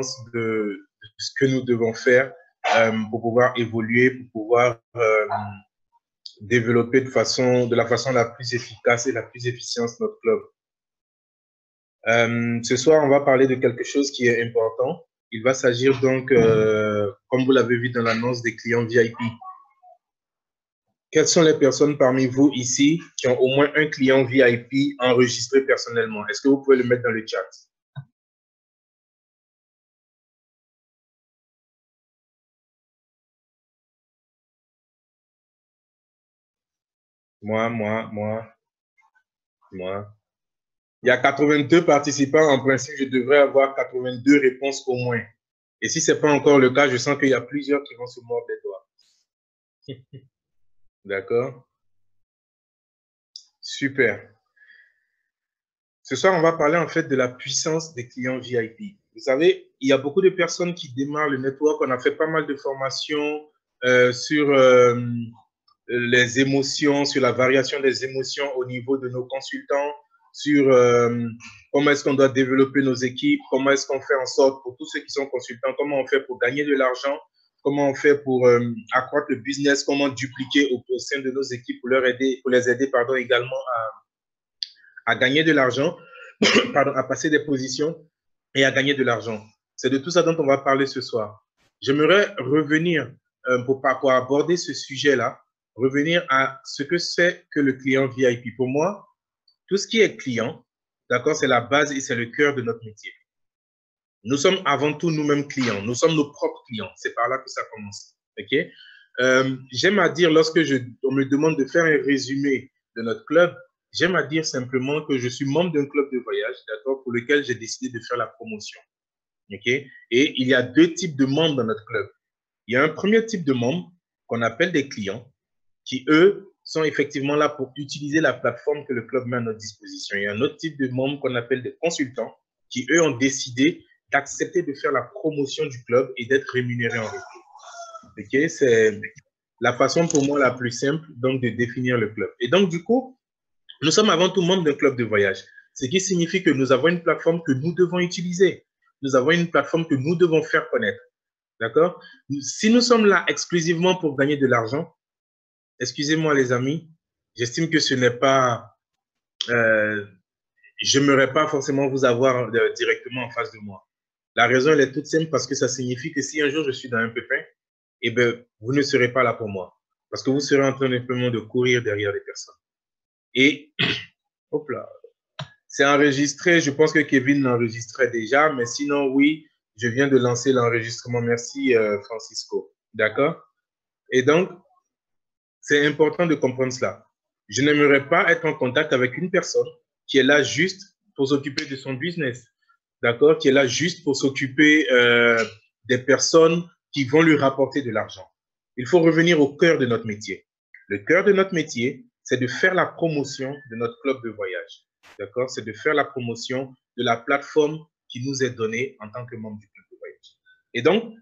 l'importance de ce que nous devons faire pour pouvoir évoluer, pour pouvoir développer de la façon la plus efficace et la plus efficiente notre club. Ce soir, on va parler de quelque chose qui est important. Il va s'agir donc, comme vous l'avez vu dans l'annonce, des clients VIP. Quelles sont les personnes parmi vous ici qui ont au moins un client VIP enregistré personnellement? Est-ce que vous pouvez le mettre dans le chat? Moi. Il y a 82 participants. En principe, je devrais avoir 82 réponses au moins. Et si ce n'est pas encore le cas, je sens qu'il y a plusieurs qui vont se mordre les doigts. D'accord? Super. Ce soir, on va parler en fait de la puissance des clients VIP. Vous savez, il y a beaucoup de personnes qui démarrent le network. On a fait pas mal de formations sur les émotions, sur la variation des émotions au niveau de nos consultants, sur comment est-ce qu'on doit développer nos équipes, comment est-ce qu'on fait en sorte pour tous ceux qui sont consultants, comment on fait pour gagner de l'argent, comment on fait pour accroître le business, comment dupliquer au sein de nos équipes pour les aider également à gagner de l'argent, à passer des positions et à gagner de l'argent. C'est de tout ça dont on va parler ce soir. J'aimerais revenir pour aborder ce sujet-là, revenir à ce que c'est que le client VIP. Pour moi, tout ce qui est client, d'accord, c'est la base et c'est le cœur de notre métier. Nous sommes avant tout nous-mêmes clients. Nous sommes nos propres clients. C'est par là que ça commence. OK? J'aime à dire, lorsque on me demande de faire un résumé de notre club, j'aime à dire simplement que je suis membre d'un club de voyage, d'accord, pour lequel j'ai décidé de faire la promotion. OK? Et il y a deux types de membres dans notre club. Il y a un premier type de membres qu'on appelle des clients qui, eux, sont effectivement là pour utiliser la plateforme que le club met à notre disposition. Il y a un autre type de membres qu'on appelle des consultants qui, eux, ont décidé d'accepter de faire la promotion du club et d'être rémunérés en retour. OK? C'est la façon pour moi la plus simple donc, de définir le club. Et donc, du coup, nous sommes avant tout membres d'un club de voyage, ce qui signifie que nous avons une plateforme que nous devons utiliser. Nous avons une plateforme que nous devons faire connaître. D'accord? Si nous sommes là exclusivement pour gagner de l'argent, excusez-moi les amis, j'estime que ce n'est pas... je n'aimerais pas forcément vous avoir directement en face de moi. La raison, elle est toute simple parce que ça signifie que si un jour je suis dans un pépin, eh bien, vous ne serez pas là pour moi. Parce que vous serez en train simplement de courir derrière les personnes. Et, hop là, c'est enregistré. Je pense que Kevin l'enregistrait déjà, mais sinon, oui, je viens de lancer l'enregistrement. Merci, Francisco. D'accord? Et donc, c'est important de comprendre cela. Je n'aimerais pas être en contact avec une personne qui est là juste pour s'occuper de son business, d'accord? Qui est là juste pour s'occuper des personnes qui vont lui rapporter de l'argent. Il faut revenir au cœur de notre métier. Le cœur de notre métier, c'est de faire la promotion de notre club de voyage, d'accord? C'est de faire la promotion de la plateforme qui nous est donnée en tant que membre du club de voyage. Et donc,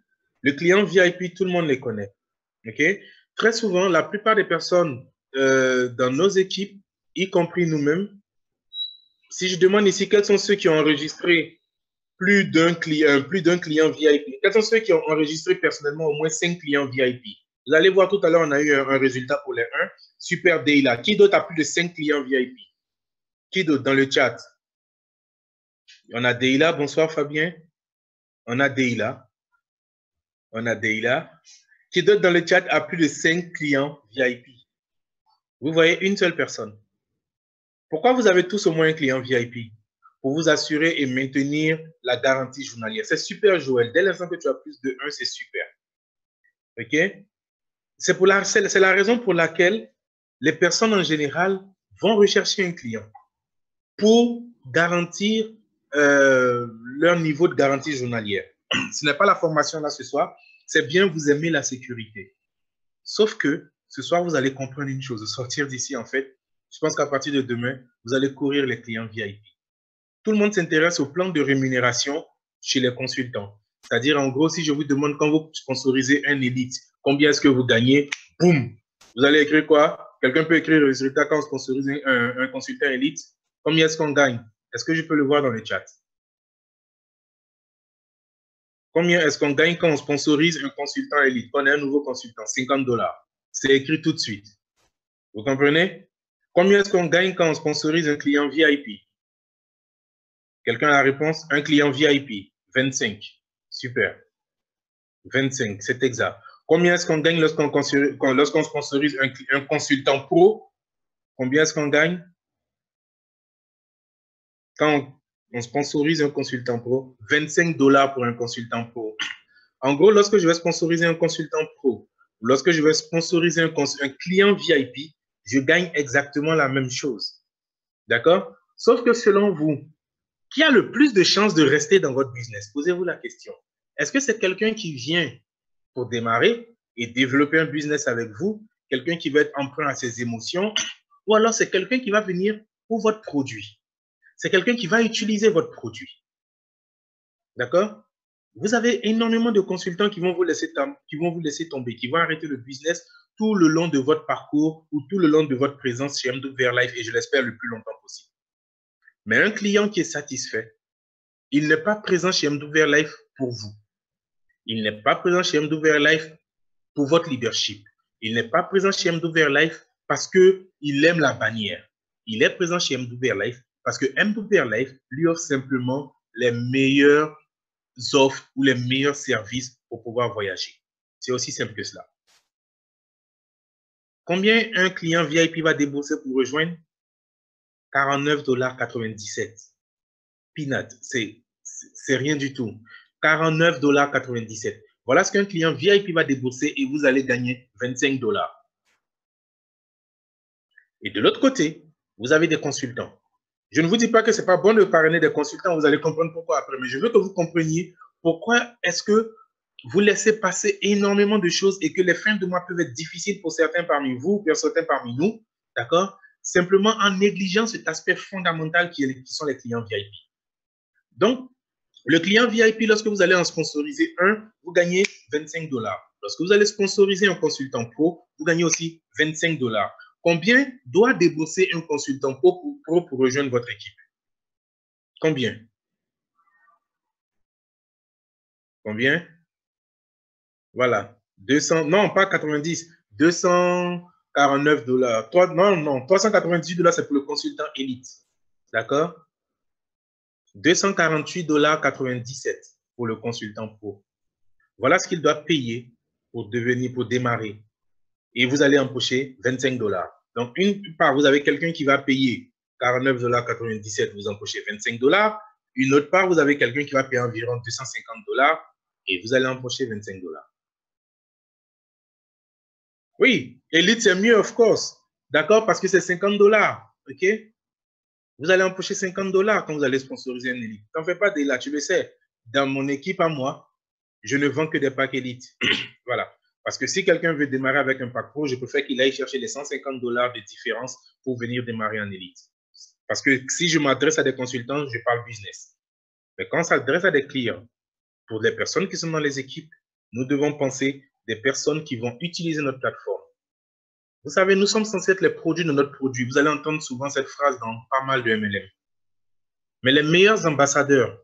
le client VIP, tout le monde les connaît, ok? Très souvent, la plupart des personnes dans nos équipes, y compris nous-mêmes, si je demande ici quels sont ceux qui ont enregistré plus d'un client VIP, quels sont ceux qui ont enregistré personnellement au moins 5 clients VIP? Vous allez voir tout à l'heure, on a eu un résultat pour les 1. Super Deila. Qui d'autre a plus de 5 clients VIP? Qui d'autre dans le chat? On a Deila. Bonsoir Fabien. On a Deila. Qui d'autre dans le chat a plus de 5 clients VIP? Vous voyez une seule personne. Pourquoi vous avez tous au moins un client VIP? Pour vous assurer et maintenir la garantie journalière. C'est super, Joël. Dès l'instant que tu as plus de 1, c'est super. OK? C'est la raison pour laquelle les personnes en général vont rechercher un client pour garantir leur niveau de garantie journalière. Ce n'est pas la formation là ce soir, c'est bien vous aimez la sécurité. Sauf que ce soir, vous allez comprendre une chose, sortir d'ici en fait, je pense qu'à partir de demain, vous allez courir les clients VIP. Tout le monde s'intéresse au plan de rémunération chez les consultants. C'est-à-dire, en gros, si je vous demande quand vous sponsorisez un élite, combien est-ce que vous gagnez? Boum! Vous allez écrire quoi? Quelqu'un peut écrire le résultat quand on sponsorise un consultant élite. Combien est-ce qu'on gagne? Est-ce que je peux le voir dans le chat? Combien est-ce qu'on gagne quand on sponsorise un consultant élite? Quand on est un nouveau consultant, 50 $. C'est écrit tout de suite. Vous comprenez? Combien est-ce qu'on gagne quand on sponsorise un client VIP? Quelqu'un a la réponse? Un client VIP, 25. Super. 25, c'est exact. Combien est-ce qu'on gagne lorsqu'on sponsorise un consultant pro? Combien est-ce qu'on gagne? Quand on sponsorise un consultant pro, 25 $ pour un consultant pro. En gros, lorsque je vais sponsoriser un consultant pro, lorsque je vais sponsoriser un client VIP, je gagne exactement la même chose. D'accord? Sauf que selon vous, qui a le plus de chances de rester dans votre business? Posez-vous la question. Est-ce que c'est quelqu'un qui vient pour démarrer et développer un business avec vous, quelqu'un qui va être emprunt à ses émotions, ou alors c'est quelqu'un qui va venir pour votre produit? C'est quelqu'un qui va utiliser votre produit. D'accord? Vous avez énormément de consultants qui vont vous laisser tomber, qui vont arrêter le business tout le long de votre parcours ou tout le long de votre présence chez MWR Life, et je l'espère le plus longtemps possible. Mais un client qui est satisfait, il n'est pas présent chez MWR Life pour vous. Il n'est pas présent chez MWR Life pour votre leadership. Il n'est pas présent chez MWR Life parce qu'il aime la bannière. Il est présent chez MWR Life parce que MWR Life lui offre simplement les meilleures offres ou les meilleurs services pour pouvoir voyager. C'est aussi simple que cela. Combien un client VIP va débourser pour rejoindre? 49,97 $. Peanut, c'est rien du tout. 49,97 $. Voilà ce qu'un client VIP va débourser et vous allez gagner 25 $. Et de l'autre côté, vous avez des consultants. Je ne vous dis pas que ce n'est pas bon de parrainer des consultants, vous allez comprendre pourquoi après, mais je veux que vous compreniez pourquoi est-ce que vous laissez passer énormément de choses et que les fins de mois peuvent être difficiles pour certains parmi vous, pour certains parmi nous, d'accord? Simplement en négligeant cet aspect fondamental qui sont les clients VIP. Donc, le client VIP, lorsque vous allez en sponsoriser un, vous gagnez 25 $. Lorsque vous allez sponsoriser un consultant pro, vous gagnez aussi 25 $. Combien doit débourser un consultant pro pour rejoindre votre équipe? Combien? Combien? Voilà. 200, non, pas 90, 249 $. Non, 398 $, c'est pour le consultant élite. D'accord? 248,97 $ pour le consultant pro. Voilà ce qu'il doit payer pour démarrer. Et vous allez empocher 25 $. Donc, une part, vous avez quelqu'un qui va payer 49,97 $, vous empochez 25 $. Une autre part, vous avez quelqu'un qui va payer environ 250 $ et vous allez empocher 25 $. Oui, Elite, c'est mieux, of course. D'accord? Parce que c'est 50 $. OK? Vous allez empocher 50 $ quand vous allez sponsoriser un Elite. T'en fais pas des là, tu le sais. Dans mon équipe à moi, je ne vends que des packs Elite. Voilà. Parce que si quelqu'un veut démarrer avec un pack pro, je préfère qu'il aille chercher les 150 $ de différence pour venir démarrer en Elite. Parce que si je m'adresse à des consultants, je parle business. Mais quand on s'adresse à des clients, pour les personnes qui sont dans les équipes, nous devons penser des personnes qui vont utiliser notre plateforme. Vous savez, nous sommes censés être les produits de notre produit. Vous allez entendre souvent cette phrase dans pas mal de MLM. Mais les meilleurs ambassadeurs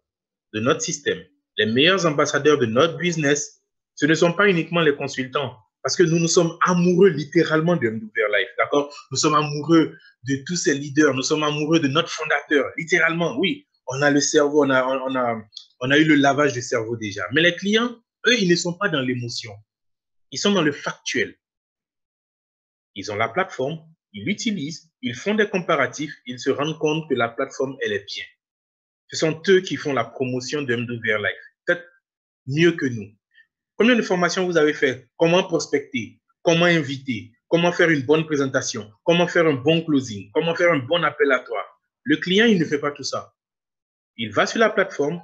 de notre système, les meilleurs ambassadeurs de notre business, ce ne sont pas uniquement les consultants. Parce que nous sommes amoureux littéralement de MWR Life, d'accord? Nous sommes amoureux de tous ces leaders. Nous sommes amoureux de notre fondateur, littéralement, oui. On a le cerveau, on a eu le lavage du cerveau déjà. Mais les clients, eux, ils ne sont pas dans l'émotion. Ils sont dans le factuel. Ils ont la plateforme, ils l'utilisent, ils font des comparatifs, ils se rendent compte que la plateforme, elle est bien. Ce sont eux qui font la promotion de MWR Life, peut-être mieux que nous. Combien de formations vous avez fait? Comment prospecter? Comment inviter? Comment faire une bonne présentation? Comment faire un bon closing? Comment faire un bon appelatoire? Le client, il ne fait pas tout ça. Il va sur la plateforme,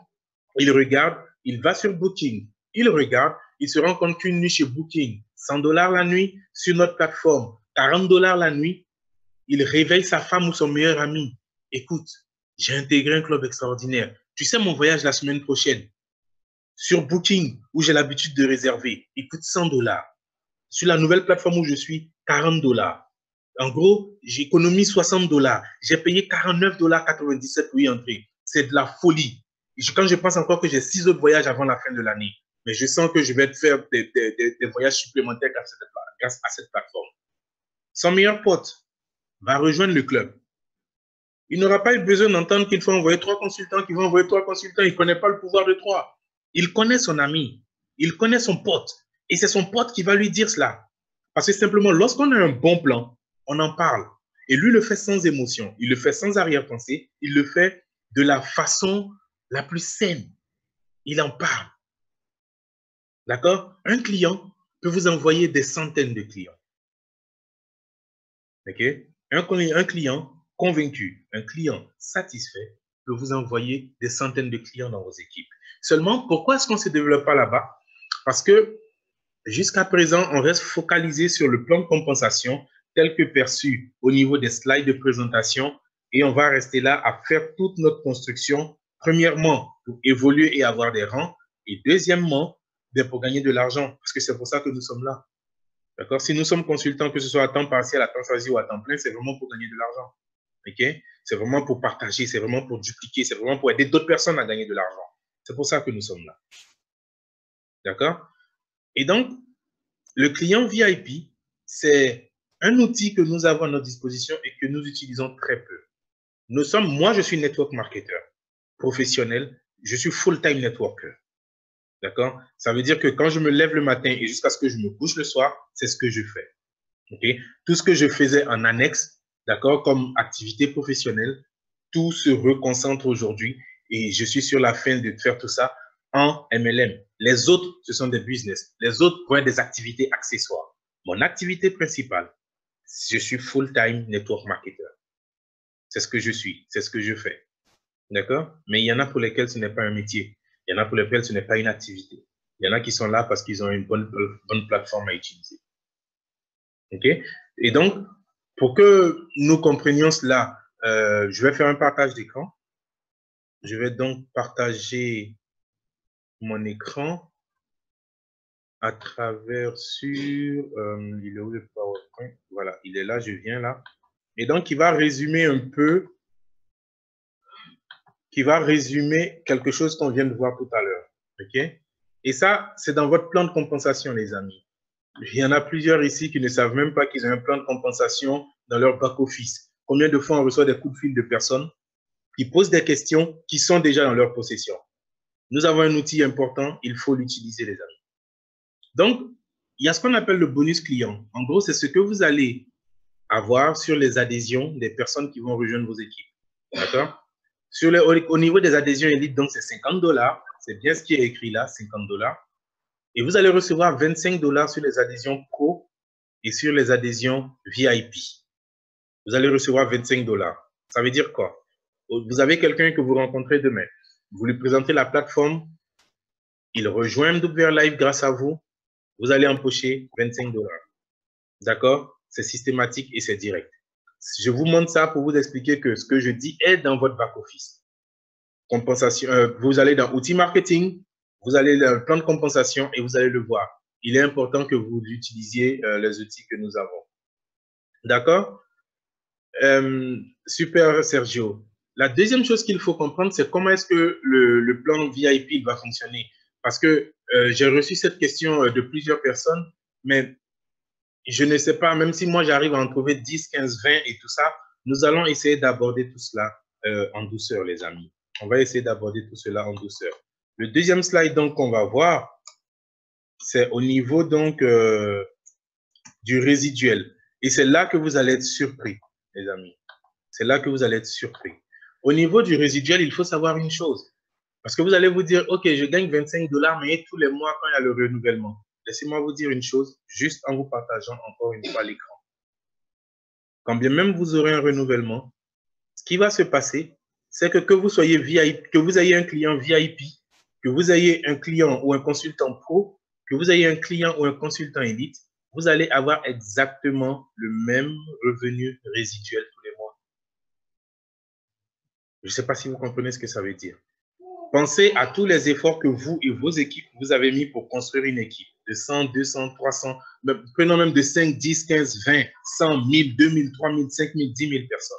il regarde, il va sur Booking, il regarde, il se rend compte qu'une nuit chez Booking, 100 $ la nuit, sur notre plateforme, 40 $ la nuit, il réveille sa femme ou son meilleur ami. Écoute, j'ai intégré un club extraordinaire. Tu sais, mon voyage la semaine prochaine, sur Booking, où j'ai l'habitude de réserver, il coûte 100 $. Sur la nouvelle plateforme où je suis, 40 $. En gros, j'économise 60 $. J'ai payé 49,97 $ pour y entrer. C'est de la folie. Quand je pense encore que j'ai 6 autres voyages avant la fin de l'année. mais je sens que je vais faire des voyages supplémentaires grâce à cette plateforme. Son meilleur pote va rejoindre le club. Il n'aura pas eu besoin d'entendre qu'il faut envoyer 3 consultants, qu'il va envoyer 3 consultants. Il ne connaît pas le pouvoir de 3. Il connaît son ami. Il connaît son pote. Et c'est son pote qui va lui dire cela. Parce que simplement, lorsqu'on a un bon plan, on en parle. Et lui le fait sans émotion. Il le fait sans arrière-pensée. Il le fait de la façon la plus saine. Il en parle. D'accord? Un client peut vous envoyer des centaines de clients. OK? Un client convaincu, un client satisfait peut vous envoyer des centaines de clients dans vos équipes. Seulement, pourquoi est-ce qu'on ne se développe pas là-bas? Parce que jusqu'à présent, on reste focalisé sur le plan de compensation tel que perçu au niveau des slides de présentation et on va rester là à faire toute notre construction, premièrement, pour évoluer et avoir des rangs et deuxièmement, pour gagner de l'argent parce que c'est pour ça que nous sommes là. D'accord? Si nous sommes consultants, que ce soit à temps partiel, à temps choisi ou à temps plein, c'est vraiment pour gagner de l'argent. OK? C'est vraiment pour partager, c'est vraiment pour dupliquer, c'est vraiment pour aider d'autres personnes à gagner de l'argent. C'est pour ça que nous sommes là. D'accord? Et donc, le client VIP, c'est un outil que nous avons à notre disposition et que nous utilisons très peu. Moi, je suis network marketer professionnel, je suis full-time networker. D'accord? Ça veut dire que quand je me lève le matin et jusqu'à ce que je me couche le soir, c'est ce que je fais. Okay? Tout ce que je faisais en annexe, d'accord, comme activité professionnelle, tout se reconcentre aujourd'hui et je suis sur la fin de faire tout ça en MLM. Les autres, ce sont des business. Les autres vont être des activités accessoires. Mon activité principale, je suis full-time network marketer. C'est ce que je suis, c'est ce que je fais. D'accord? Mais il y en a pour lesquels ce n'est pas un métier. Il y en a pour lesquels ce n'est pas une activité. Il y en a qui sont là parce qu'ils ont une bonne plateforme à utiliser. OK? Et donc, pour que nous comprenions cela, je vais faire un partage d'écran. Je vais donc partager mon écran à travers sur... il est où le PowerPoint? Voilà, il est là, je viens là. Et donc, il va résumer un peu, qui va résumer quelque chose qu'on vient de voir tout à l'heure. OK? Et ça, c'est dans votre plan de compensation, les amis. Il y en a plusieurs ici qui ne savent même pas qu'ils ont un plan de compensation dans leur back-office. Combien de fois on reçoit des coups de fil de personnes qui posent des questions qui sont déjà dans leur possession? Nous avons un outil important, il faut l'utiliser, les amis. Donc, il y a ce qu'on appelle le bonus client. En gros, c'est ce que vous allez avoir sur les adhésions des personnes qui vont rejoindre vos équipes. D'accord? Au niveau des adhésions élites, donc c'est $50. C'est bien ce qui est écrit là, $50. Et vous allez recevoir $25 sur les adhésions pro et sur les adhésions VIP. Vous allez recevoir $25. Ça veut dire quoi? Vous avez quelqu'un que vous rencontrez demain. Vous lui présentez la plateforme. Il rejoint MWR Live grâce à vous. Vous allez empocher $25. D'accord? C'est systématique et c'est direct. Je vous montre ça pour vous expliquer que ce que je dis est dans votre back-office. Compensation, vous allez dans outils marketing, vous allez dans le plan de compensation et vous allez le voir. Il est important que vous utilisiez les outils que nous avons. D'accord? Super, Sergio. La deuxième chose qu'il faut comprendre, c'est comment est-ce que le plan VIP va fonctionner. Parce que j'ai reçu cette question de plusieurs personnes, mais je ne sais pas, même si moi j'arrive à en trouver 10, 15, 20 et tout ça, nous allons essayer d'aborder tout cela en douceur, les amis. On va essayer d'aborder tout cela en douceur. Le deuxième slide donc qu'on va voir, c'est au niveau donc du résiduel. Et c'est là que vous allez être surpris, les amis. C'est là que vous allez être surpris. Au niveau du résiduel, il faut savoir une chose. Parce que vous allez vous dire, OK, je gagne $25, mais tous les mois quand il y a le renouvellement. Laissez-moi vous dire une chose, juste en vous partageant encore une fois l'écran. Quand bien même vous aurez un renouvellement, ce qui va se passer, c'est que vous soyez VIP, que vous ayez un client VIP, que vous ayez un client ou un consultant pro, que vous ayez un client ou un consultant élite, vous allez avoir exactement le même revenu résiduel tous les mois. Je ne sais pas si vous comprenez ce que ça veut dire. Pensez à tous les efforts que vous et vos équipes vous avez mis pour construire une équipe de 100, 200, 300, prenons même de 5, 10, 15, 20, 100, 1000, 2000, 3000, 5000, 10 000 personnes.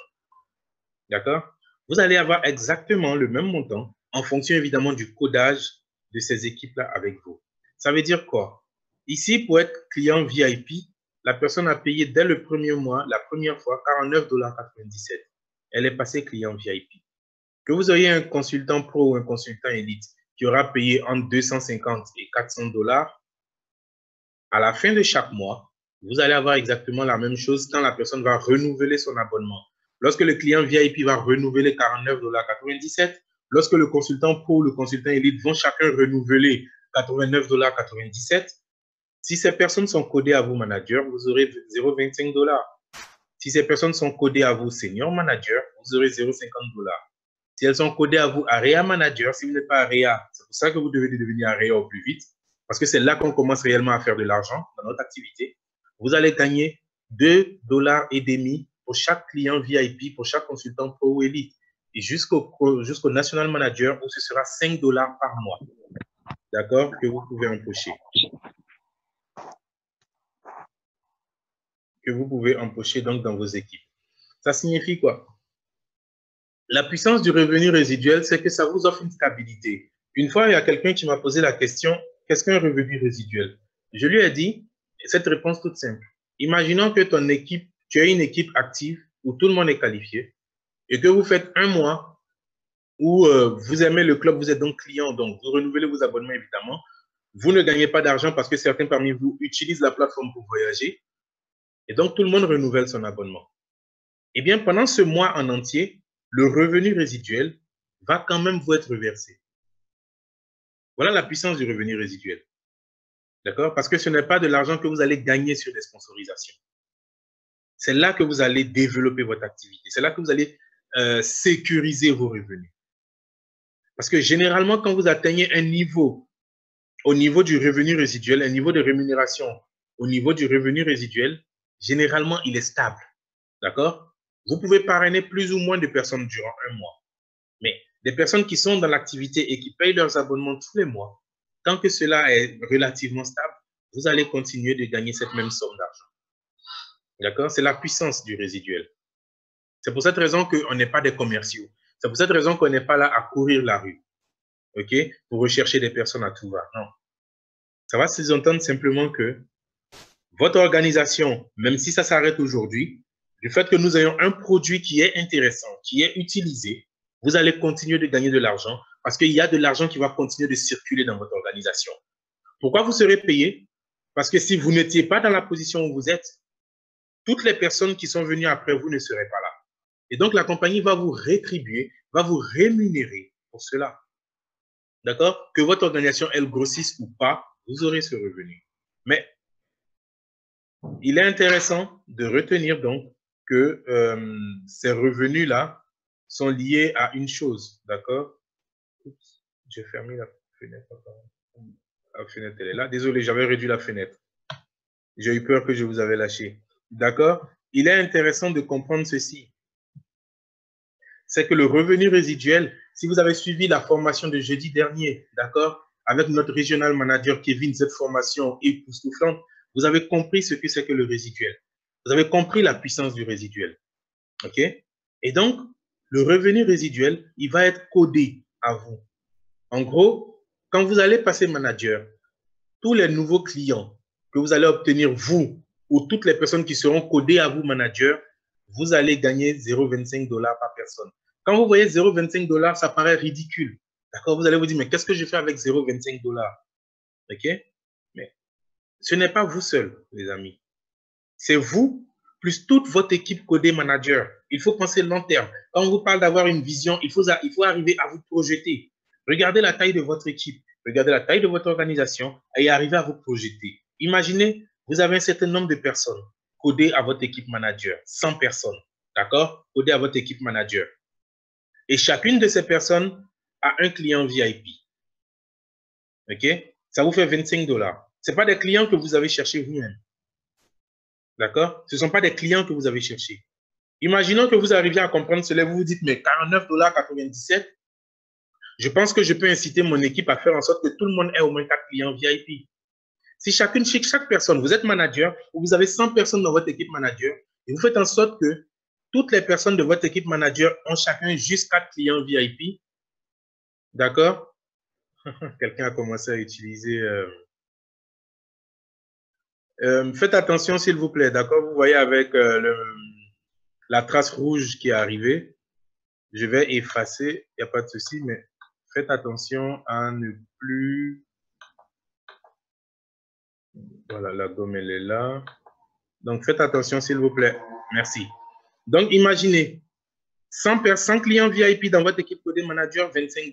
D'accord? Vous allez avoir exactement le même montant en fonction évidemment du codage de ces équipes-là avec vous. Ça veut dire quoi? Ici, pour être client VIP, la personne a payé dès le premier mois, la première fois, 49,97 $. Elle est passée client VIP. Que vous ayez un consultant pro ou un consultant élite qui aura payé entre 250 et 400 $, à la fin de chaque mois, vous allez avoir exactement la même chose quand la personne va renouveler son abonnement. Lorsque le client VIP va renouveler 49,97 $, lorsque le consultant pro ou le consultant élite vont chacun renouveler 89,97 $, si ces personnes sont codées à vous manager, vous aurez 0,25 $. Si ces personnes sont codées à vous senior manager, vous aurez 0,50 $. Si elles sont codées à vous area manager, si vous n'êtes pas area, c'est pour ça que vous devez devenir area au plus vite, parce que c'est là qu'on commence réellement à faire de l'argent dans notre activité. Vous allez gagner 2,5 $ pour chaque client VIP, pour chaque consultant pro ou élite, et jusqu'au national manager où ce sera 5 $ par mois. D'accord? Que vous pouvez empocher. Que vous pouvez empocher donc dans vos équipes. Ça signifie quoi? La puissance du revenu résiduel, c'est que ça vous offre une stabilité. Une fois, il y a quelqu'un qui m'a posé la question, qu'est-ce qu'un revenu résiduel? Je lui ai dit, cette réponse toute simple. Imaginons que ton équipe, tu as une équipe active où tout le monde est qualifié et que vous faites un mois où vous aimez le club, vous êtes donc client, donc vous renouvelez vos abonnements évidemment. Vous ne gagnez pas d'argent parce que certains parmi vous utilisent la plateforme pour voyager et donc tout le monde renouvelle son abonnement. Eh bien, pendant ce mois en entier, le revenu résiduel va quand même vous être reversé. Voilà la puissance du revenu résiduel. D'accord? Parce que ce n'est pas de l'argent que vous allez gagner sur les sponsorisations. C'est là que vous allez développer votre activité. C'est là que vous allez sécuriser vos revenus. Parce que généralement, quand vous atteignez un niveau, au niveau du revenu résiduel, un niveau de rémunération, au niveau du revenu résiduel, généralement, il est stable. D'accord? Vous pouvez parrainer plus ou moins de personnes durant un mois. Mais des personnes qui sont dans l'activité et qui payent leurs abonnements tous les mois, tant que cela est relativement stable, vous allez continuer de gagner cette même somme d'argent. D'accord? C'est la puissance du résiduel. C'est pour cette raison qu'on n'est pas des commerciaux. C'est pour cette raison qu'on n'est pas là à courir la rue. OK? Pour rechercher des personnes à tout va. Non. Ça va sous-entendre simplement que votre organisation, même si ça s'arrête aujourd'hui, du fait que nous ayons un produit qui est intéressant, qui est utilisé, vous allez continuer de gagner de l'argent parce qu'il y a de l'argent qui va continuer de circuler dans votre organisation. Pourquoi vous serez payé? Parce que si vous n'étiez pas dans la position où vous êtes, toutes les personnes qui sont venues après vous ne seraient pas là. Et donc, la compagnie va vous rétribuer, va vous rémunérer pour cela. D'accord? Que votre organisation, elle grossisse ou pas, vous aurez ce revenu. Mais il est intéressant de retenir donc que ces revenus-là sont liés à une chose, d'accord? J'ai fermé la fenêtre. La fenêtre, elle est là. Désolé, j'avais réduit la fenêtre. J'ai eu peur que je vous avais lâché. D'accord? Il est intéressant de comprendre ceci. C'est que le revenu résiduel, si vous avez suivi la formation de jeudi dernier, d'accord, avec notre régional manager Kevin, cette formation époustouflante, vous avez compris ce que c'est que le résiduel. Vous avez compris la puissance du résiduel. OK? Et donc, le revenu résiduel, il va être codé à vous. En gros, quand vous allez passer manager, tous les nouveaux clients que vous allez obtenir, vous, ou toutes les personnes qui seront codées à vous manager, vous allez gagner 0,25 $ par personne. Quand vous voyez 0,25 $, ça paraît ridicule. D'accord? Vous allez vous dire, mais qu'est-ce que je fais avec 0,25 $? OK? Mais ce n'est pas vous seul, les amis. C'est vous plus toute votre équipe codée manager. Il faut penser long terme. Quand on vous parle d'avoir une vision, il faut arriver à vous projeter. Regardez la taille de votre équipe, regardez la taille de votre organisation et arrivez à vous projeter. Imaginez, vous avez un certain nombre de personnes codées à votre équipe manager, 100 personnes, d'accord? Codées à votre équipe manager. Et chacune de ces personnes a un client VIP. OK? Ça vous fait 25 $. Ce n'est pas des clients que vous avez cherchés vous-même. D'accord? Ce ne sont pas des clients que vous avez cherchés. Imaginons que vous arriviez à comprendre cela, vous vous dites, mais 49,97 $, je pense que je peux inciter mon équipe à faire en sorte que tout le monde ait au moins 4 clients VIP. Si chaque personne, vous êtes manager, ou vous avez 100 personnes dans votre équipe manager, et vous faites en sorte que toutes les personnes de votre équipe manager ont chacun juste 4 clients VIP, d'accord? Quelqu'un a commencé à utiliser Faites attention, s'il vous plaît, d'accord? Vous voyez avec la trace rouge qui est arrivée. Je vais effacer, il n'y a pas de souci, mais faites attention à ne plus... Voilà, la gomme, elle est là. Donc, faites attention, s'il vous plaît. Merci. Donc, imaginez, 100 clients VIP dans votre équipe Codé Manager, 25 $.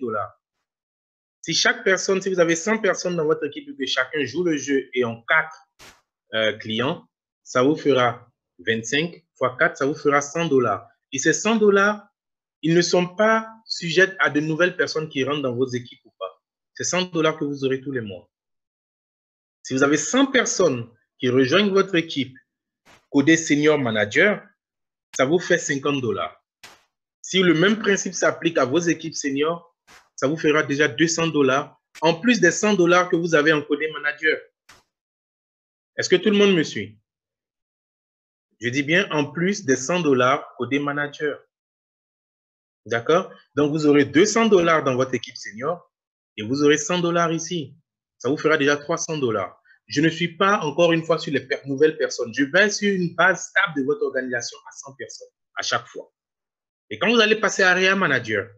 Si chaque personne, si vous avez 100 personnes dans votre équipe et que chacun joue le jeu et en 4 clients, ça vous fera 25 fois 4, ça vous fera 100 $. Et ces 100 $, ils ne sont pas sujets à de nouvelles personnes qui rentrent dans vos équipes ou pas. C'est 100 $ que vous aurez tous les mois. Si vous avez 100 personnes qui rejoignent votre équipe Codé Senior Manager, ça vous fait 50 $. Si le même principe s'applique à vos équipes seniors, ça vous fera déjà 200 $, en plus des 100 $ que vous avez en Codé Manager. Est-ce que tout le monde me suit? Je dis bien en plus des 100 $ Codé Manager. D'accord? Donc, vous aurez 200 $ dans votre équipe senior et vous aurez 100 $ ici. Ça vous fera déjà 300 $. Je ne suis pas encore une fois sur les nouvelles personnes. Je vais sur une base stable de votre organisation à 100 personnes à chaque fois. Et quand vous allez passer à Area Manager,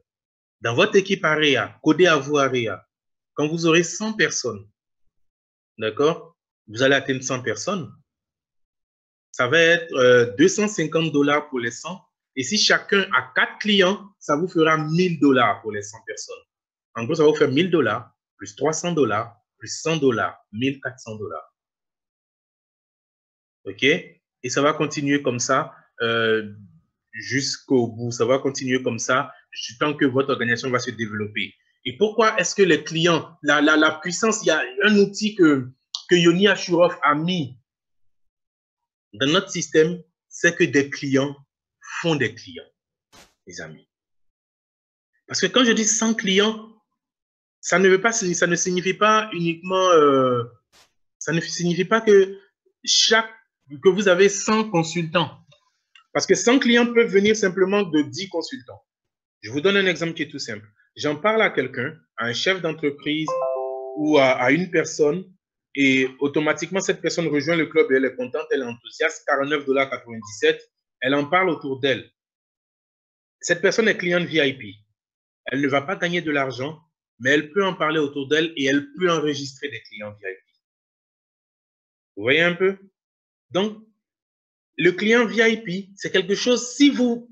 dans votre équipe Area, codé à vous Area, quand vous aurez 100 personnes, d'accord, vous allez atteindre 100 personnes, ça va être 250 $ pour les 100. Et si chacun a 4 clients, ça vous fera 1000 $ pour les 100 personnes. En gros, ça va vous faire 1000 $, plus 300 $, plus 100 $, 1400 $. OK? Et ça va continuer comme ça jusqu'au bout. Ça va continuer comme ça tant que votre organisation va se développer. Et pourquoi est-ce que les clients, la puissance, il y a un outil que Yoni Ashurov a mis dans notre système, c'est que des clients font des clients, les amis. Parce que quand je dis 100 clients, ça ne signifie pas uniquement, ça ne signifie pas que vous avez 100 consultants. Parce que 100 clients peuvent venir simplement de 10 consultants. Je vous donne un exemple qui est tout simple. J'en parle à quelqu'un, à un chef d'entreprise ou à une personne, et automatiquement, cette personne rejoint le club et elle est contente, elle est enthousiaste, 49,97 $. Elle en parle autour d'elle. Cette personne est cliente VIP. Elle ne va pas gagner de l'argent, mais elle peut en parler autour d'elle et elle peut enregistrer des clients VIP. Vous voyez un peu? Donc, le client VIP, c'est quelque chose, si vous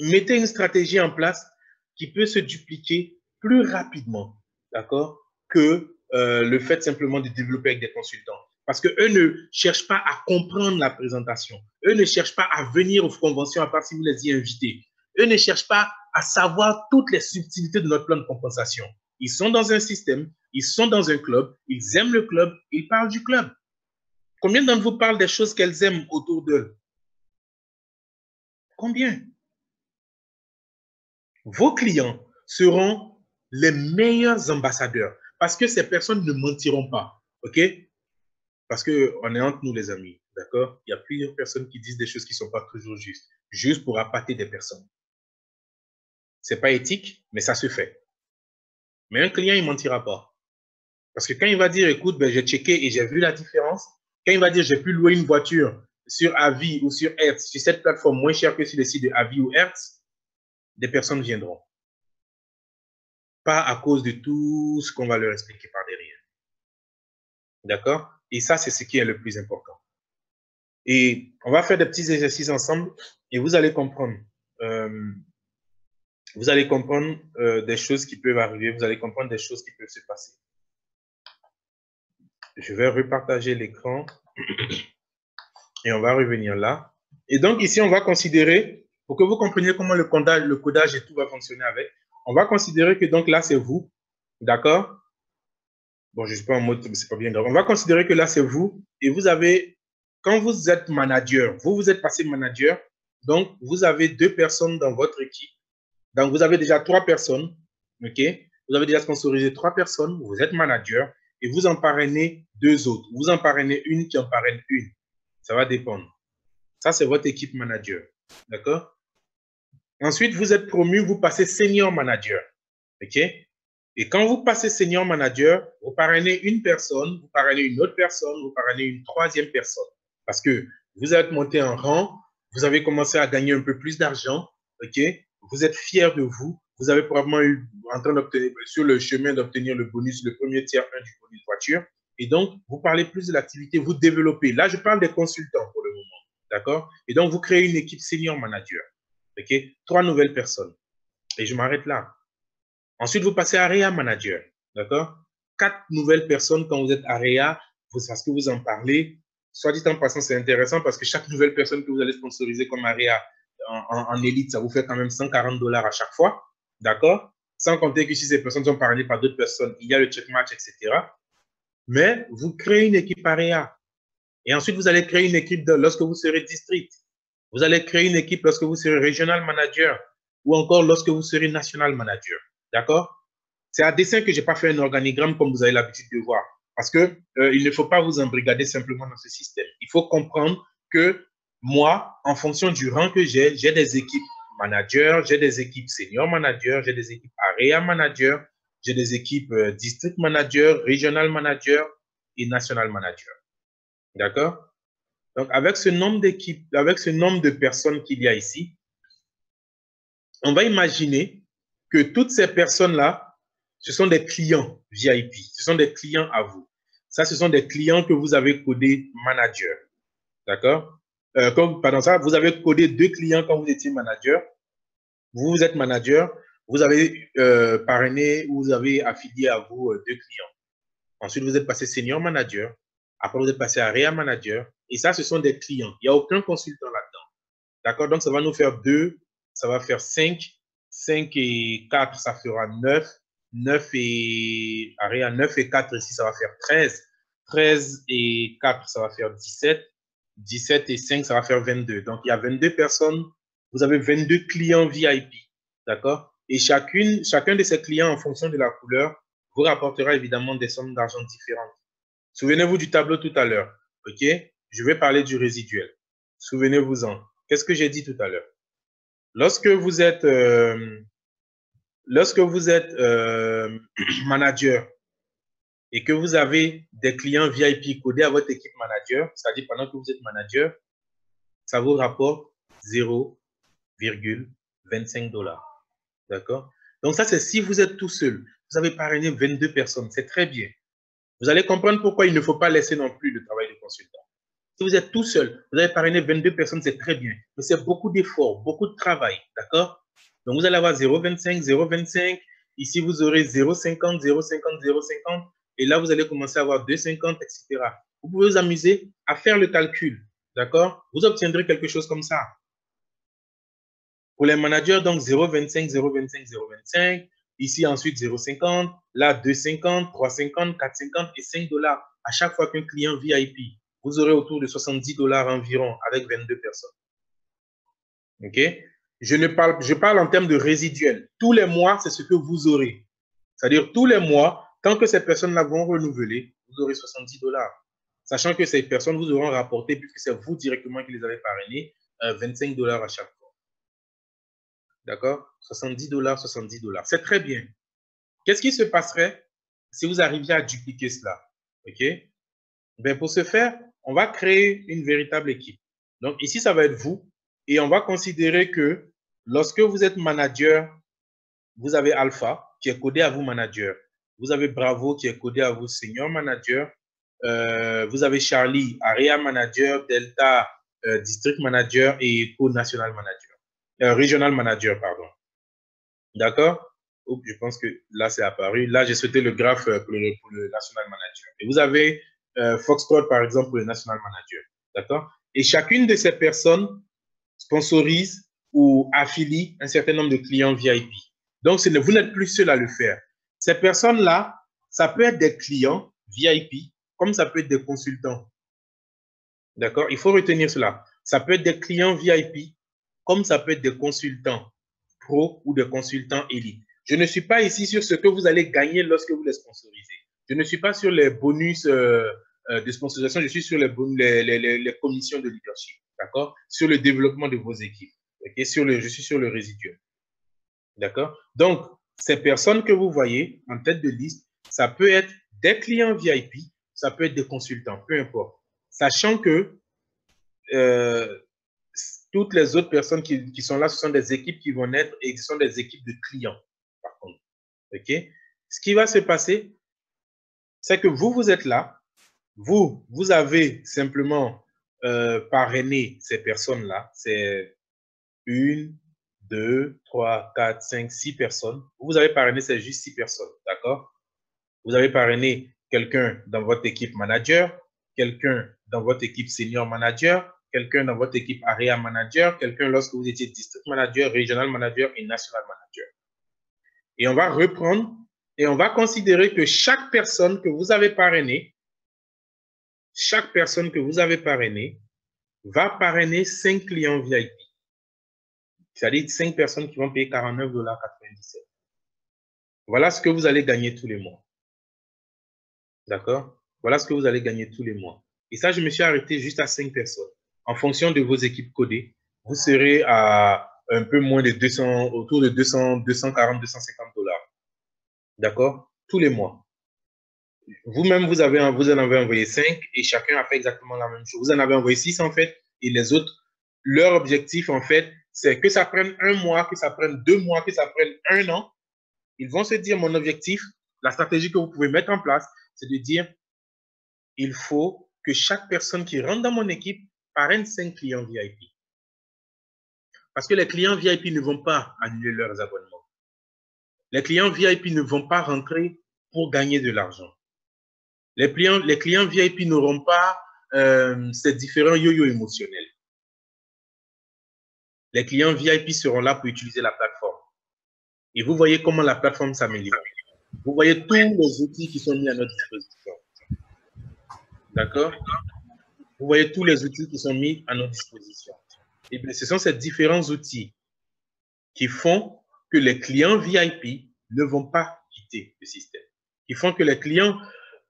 mettez une stratégie en place qui peut se dupliquer plus rapidement, d'accord, que le fait simplement de développer avec des consultants. Parce qu'eux ne cherchent pas à comprendre la présentation. Eux ne cherchent pas à venir aux conventions à part si vous les y invitez. Eux ne cherchent pas à savoir toutes les subtilités de notre plan de compensation. Ils sont dans un système, ils sont dans un club, ils aiment le club, ils parlent du club. Combien d'entre vous parlent des choses qu'elles aiment autour d'eux? Combien? Vos clients seront les meilleurs ambassadeurs parce que ces personnes ne mentiront pas. OK? Parce qu'on est entre nous, les amis. D'accord? Il y a plusieurs personnes qui disent des choses qui ne sont pas toujours justes, juste pour appâter des personnes. Ce n'est pas éthique, mais ça se fait. Mais un client, il ne mentira pas. Parce que quand il va dire, écoute, ben, j'ai checké et j'ai vu la différence, quand il va dire, j'ai pu louer une voiture sur Avis ou sur Hertz, sur cette plateforme moins chère que sur les sites de Avis ou Hertz, des personnes viendront. Pas à cause de tout ce qu'on va leur expliquer par derrière. D'accord? Et ça, c'est ce qui est le plus important. Et on va faire des petits exercices ensemble et vous allez comprendre. Vous allez comprendre des choses qui peuvent arriver. Vous allez comprendre des choses qui peuvent se passer. Je vais repartager l'écran et on va revenir là. Et donc, ici, on va considérer, pour que vous compreniez comment le codage et tout va fonctionner avec, on va considérer que donc là, c'est vous. D'accord? Bon, je ne suis pas en mode, c'est pas bien grave. On va considérer que là, c'est vous. Et vous avez, quand vous êtes manager, vous êtes passé manager. Donc, vous avez 2 personnes dans votre équipe. Donc, vous avez déjà 3 personnes. OK? Vous avez déjà sponsorisé 3 personnes. Vous êtes manager. Et vous en parrainez 2 autres. Vous en parrainez une qui en parraine une. Ça va dépendre. Ça, c'est votre équipe manager. D'accord? Ensuite, vous êtes promu, vous passez senior manager. OK? Et quand vous passez senior manager, vous parrainez une personne, vous parrainez une autre personne, vous parrainez une troisième personne. Parce que vous êtes monté en rang, vous avez commencé à gagner un peu plus d'argent, ok? Vous êtes fier de vous, vous avez probablement eu en train d'obtenir, sur le chemin d'obtenir le bonus, le premier tiers 1 du bonus voiture. Et donc, vous parlez plus de l'activité, vous développez. Là, je parle des consultants pour le moment, d'accord? Et donc, vous créez une équipe senior manager, ok? 3 nouvelles personnes. Et je m'arrête là. Ensuite, vous passez area manager, d'accord? 4 nouvelles personnes quand vous êtes area, parce que vous en parlez. Soit dit en passant, c'est intéressant parce que chaque nouvelle personne que vous allez sponsoriser comme area en élite, ça vous fait quand même 140 $ à chaque fois, d'accord? Sans compter que si ces personnes sont parrainées par d'autres personnes, il y a le check match, etc. Mais vous créez une équipe area. Et ensuite, vous allez créer une équipe lorsque vous serez district. Vous allez créer une équipe lorsque vous serez regional manager ou encore lorsque vous serez national manager. D'accord? C'est à dessein que je n'ai pas fait un organigramme comme vous avez l'habitude de voir. Parce que il ne faut pas vous embrigader simplement dans ce système. Il faut comprendre que moi, en fonction du rang que j'ai des équipes managers, j'ai des équipes senior managers, j'ai des équipes area managers, j'ai des équipes district manager, regional manager et national manager. D'accord? Donc, avec ce nombre d'équipes, avec ce nombre de personnes qu'il y a ici, on va imaginer que toutes ces personnes-là, ce sont des clients VIP. Ce sont des clients à vous. Ça, ce sont des clients que vous avez codés manager. D'accord? Pardon, ça, vous avez codé 2 clients quand vous étiez manager. Vous êtes manager. Vous avez parrainé ou vous avez affilié à vous 2 clients. Ensuite, vous êtes passé senior manager. Après, vous êtes passé area manager. Et ça, ce sont des clients. Il n'y a aucun consultant là-dedans. D'accord? Donc, ça va nous faire 2. Ça va faire 5. 5 et 4, ça fera 9. 9 et 4 ici, ça va faire 13. 13 et 4, ça va faire 17. 17 et 5, ça va faire 22. Donc, il y a 22 personnes. Vous avez 22 clients VIP. D'accord? Et chacun de ces clients, en fonction de la couleur, vous rapportera évidemment des sommes d'argent différentes. Souvenez-vous du tableau tout à l'heure. OK? Je vais parler du résiduel. Souvenez-vous-en. Qu'est-ce que j'ai dit tout à l'heure? Lorsque vous êtes manager et que vous avez des clients VIP codés à votre équipe manager, c'est-à-dire pendant que vous êtes manager, ça vous rapporte 0,25 $. D'accord? Donc ça, c'est si vous êtes tout seul. Vous avez parrainé 22 personnes. C'est très bien. Vous allez comprendre pourquoi il ne faut pas laisser non plus le travail de consultant. Si vous êtes tout seul, vous avez parrainé 22 personnes, c'est très bien. Mais c'est beaucoup d'efforts, beaucoup de travail. D'accord? Donc, vous allez avoir 0,25, 0,25. Ici, vous aurez 0,50, 0,50, 0,50. Et là, vous allez commencer à avoir 2,50, etc. Vous pouvez vous amuser à faire le calcul. D'accord? Vous obtiendrez quelque chose comme ça. Pour les managers, donc 0,25, 0,25, 0,25. Ici, ensuite, 0,50. Là, 2,50, 3,50, 4,50 et 5 $ à chaque fois qu'un client VIP. Vous aurez autour de 70 $ environ avec 22 personnes. OK? Je parle en termes de résiduel. Tous les mois, c'est ce que vous aurez. C'est-à-dire, tous les mois, tant que ces personnes-là vont renouveler, vous aurez 70 $. Sachant que ces personnes vous auront rapporté, puisque c'est vous directement qui les avez parrainés, 25 $ à chaque fois. D'accord? 70 $, 70 $. C'est très bien. Qu'est-ce qui se passerait si vous arriviez à dupliquer cela? OK? Ben pour ce faire, on va créer une véritable équipe. Donc, ici, ça va être vous. Et on va considérer que lorsque vous êtes manager, vous avez Alpha, qui est codé à vous manager. Vous avez Bravo, qui est codé à vous senior manager. Vous avez Charlie, area manager, Delta, district manager et co-national manager. Regional manager, pardon. D'accord? Je pense que là, c'est apparu. Là, j'ai sauté le graphe pour le national manager. Et vous avez Foxtrot, par exemple, pour le national manager. D'accord? Et chacune de ces personnes sponsorise ou affilie un certain nombre de clients VIP. Donc, vous n'êtes plus seul à le faire. Ces personnes-là, ça peut être des clients VIP, comme ça peut être des consultants. D'accord? Il faut retenir cela. Ça peut être des clients VIP, comme ça peut être des consultants pro ou des consultants élite. Je ne suis pas ici sur ce que vous allez gagner lorsque vous les sponsorisez. Je ne suis pas sur les bonus de sponsorisation, je suis sur les commissions de leadership, d'accord? Sur le développement de vos équipes. Okay? Je suis sur le résiduel. D'accord? Donc, ces personnes que vous voyez en tête de liste, ça peut être des clients VIP, ça peut être des consultants, peu importe. Sachant que toutes les autres personnes qui sont là, ce sont des équipes qui vont naître et ce sont des équipes de clients, par contre. OK? Ce qui va se passer, c'est que vous êtes là, vous avez simplement parrainé ces personnes-là. C'est 1, 2, 3, 4, 5, 6 personnes. Vous avez parrainé, c'est juste 6 personnes, d'accord? Vous avez parrainé quelqu'un dans votre équipe manager, quelqu'un dans votre équipe senior manager, quelqu'un dans votre équipe area manager, quelqu'un lorsque vous étiez district manager, regional manager et national manager. Et on va reprendre et on va considérer que chaque personne que vous avez parrainée, va parrainer 5 clients VIP. C'est-à-dire 5 personnes qui vont payer 49,97 $. Voilà ce que vous allez gagner tous les mois. D'accord? Voilà ce que vous allez gagner tous les mois. Et ça, je me suis arrêté juste à 5 personnes. En fonction de vos équipes codées, vous serez à un peu moins de 200, autour de 200, 240, 250 $. D'accord? Tous les mois. Vous-même, vous en avez envoyé 5 et chacun a fait exactement la même chose. Vous en avez envoyé 6 en fait et les autres, leur objectif en fait, c'est que ça prenne un mois, que ça prenne 2 mois, que ça prenne 1 an. Ils vont se dire, mon objectif, la stratégie que vous pouvez mettre en place, c'est de dire, il faut que chaque personne qui rentre dans mon équipe parraine 5 clients VIP. Parce que les clients VIP ne vont pas annuler leurs abonnements. Les clients VIP ne vont pas rentrer pour gagner de l'argent. Les clients VIP n'auront pas ces différents yo-yo émotionnels. Les clients VIP seront là pour utiliser la plateforme. Et vous voyez comment la plateforme s'améliore. Vous voyez tous les outils qui sont mis à notre disposition. D'accord? Vous voyez tous les outils qui sont mis à notre disposition. Et bien, ce sont ces différents outils qui font que les clients VIP ne vont pas quitter le système. Qui font que les clients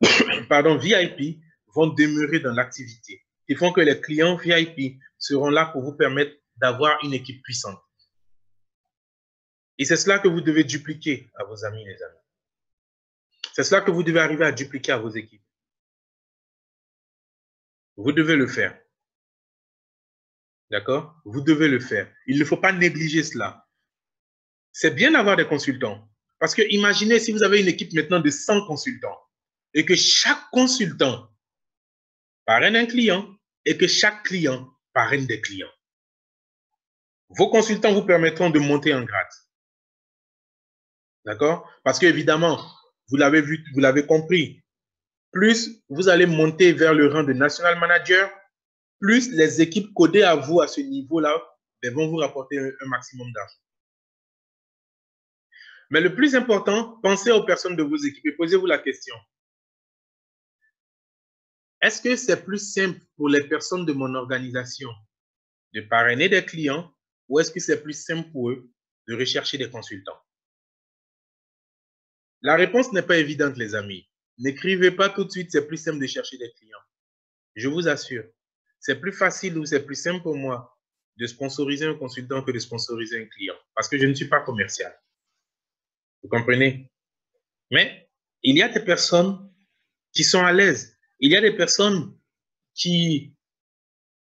VIP vont demeurer dans l'activité. Qui font que les clients VIP seront là pour vous permettre d'avoir une équipe puissante. Et c'est cela que vous devez dupliquer à vos amis, les amis. C'est cela que vous devez arriver à dupliquer à vos équipes. Vous devez le faire. D'accord? Vous devez le faire. Il ne faut pas négliger cela. C'est bien d'avoir des consultants. Parce que imaginez si vous avez une équipe maintenant de 100 consultants et que chaque consultant parraine un client et que chaque client parraine des clients. Vos consultants vous permettront de monter en grade. D'accord? Parce qu'évidemment, vous l'avez vu, vous l'avez compris, plus vous allez monter vers le rang de national manager, plus les équipes codées à vous à ce niveau-là vont vous rapporter un maximum d'argent. Mais le plus important, pensez aux personnes de vos équipes et posez-vous la question. Est-ce que c'est plus simple pour les personnes de mon organisation de parrainer des clients ou est-ce que c'est plus simple pour eux de rechercher des consultants? La réponse n'est pas évidente, les amis. N'écrivez pas tout de suite, c'est plus simple de chercher des clients. Je vous assure, c'est plus facile ou c'est plus simple pour moi de sponsoriser un consultant que de sponsoriser un client parce que je ne suis pas commercial. Vous comprenez? Mais il y a des personnes qui sont à l'aise. Il y a des personnes qui,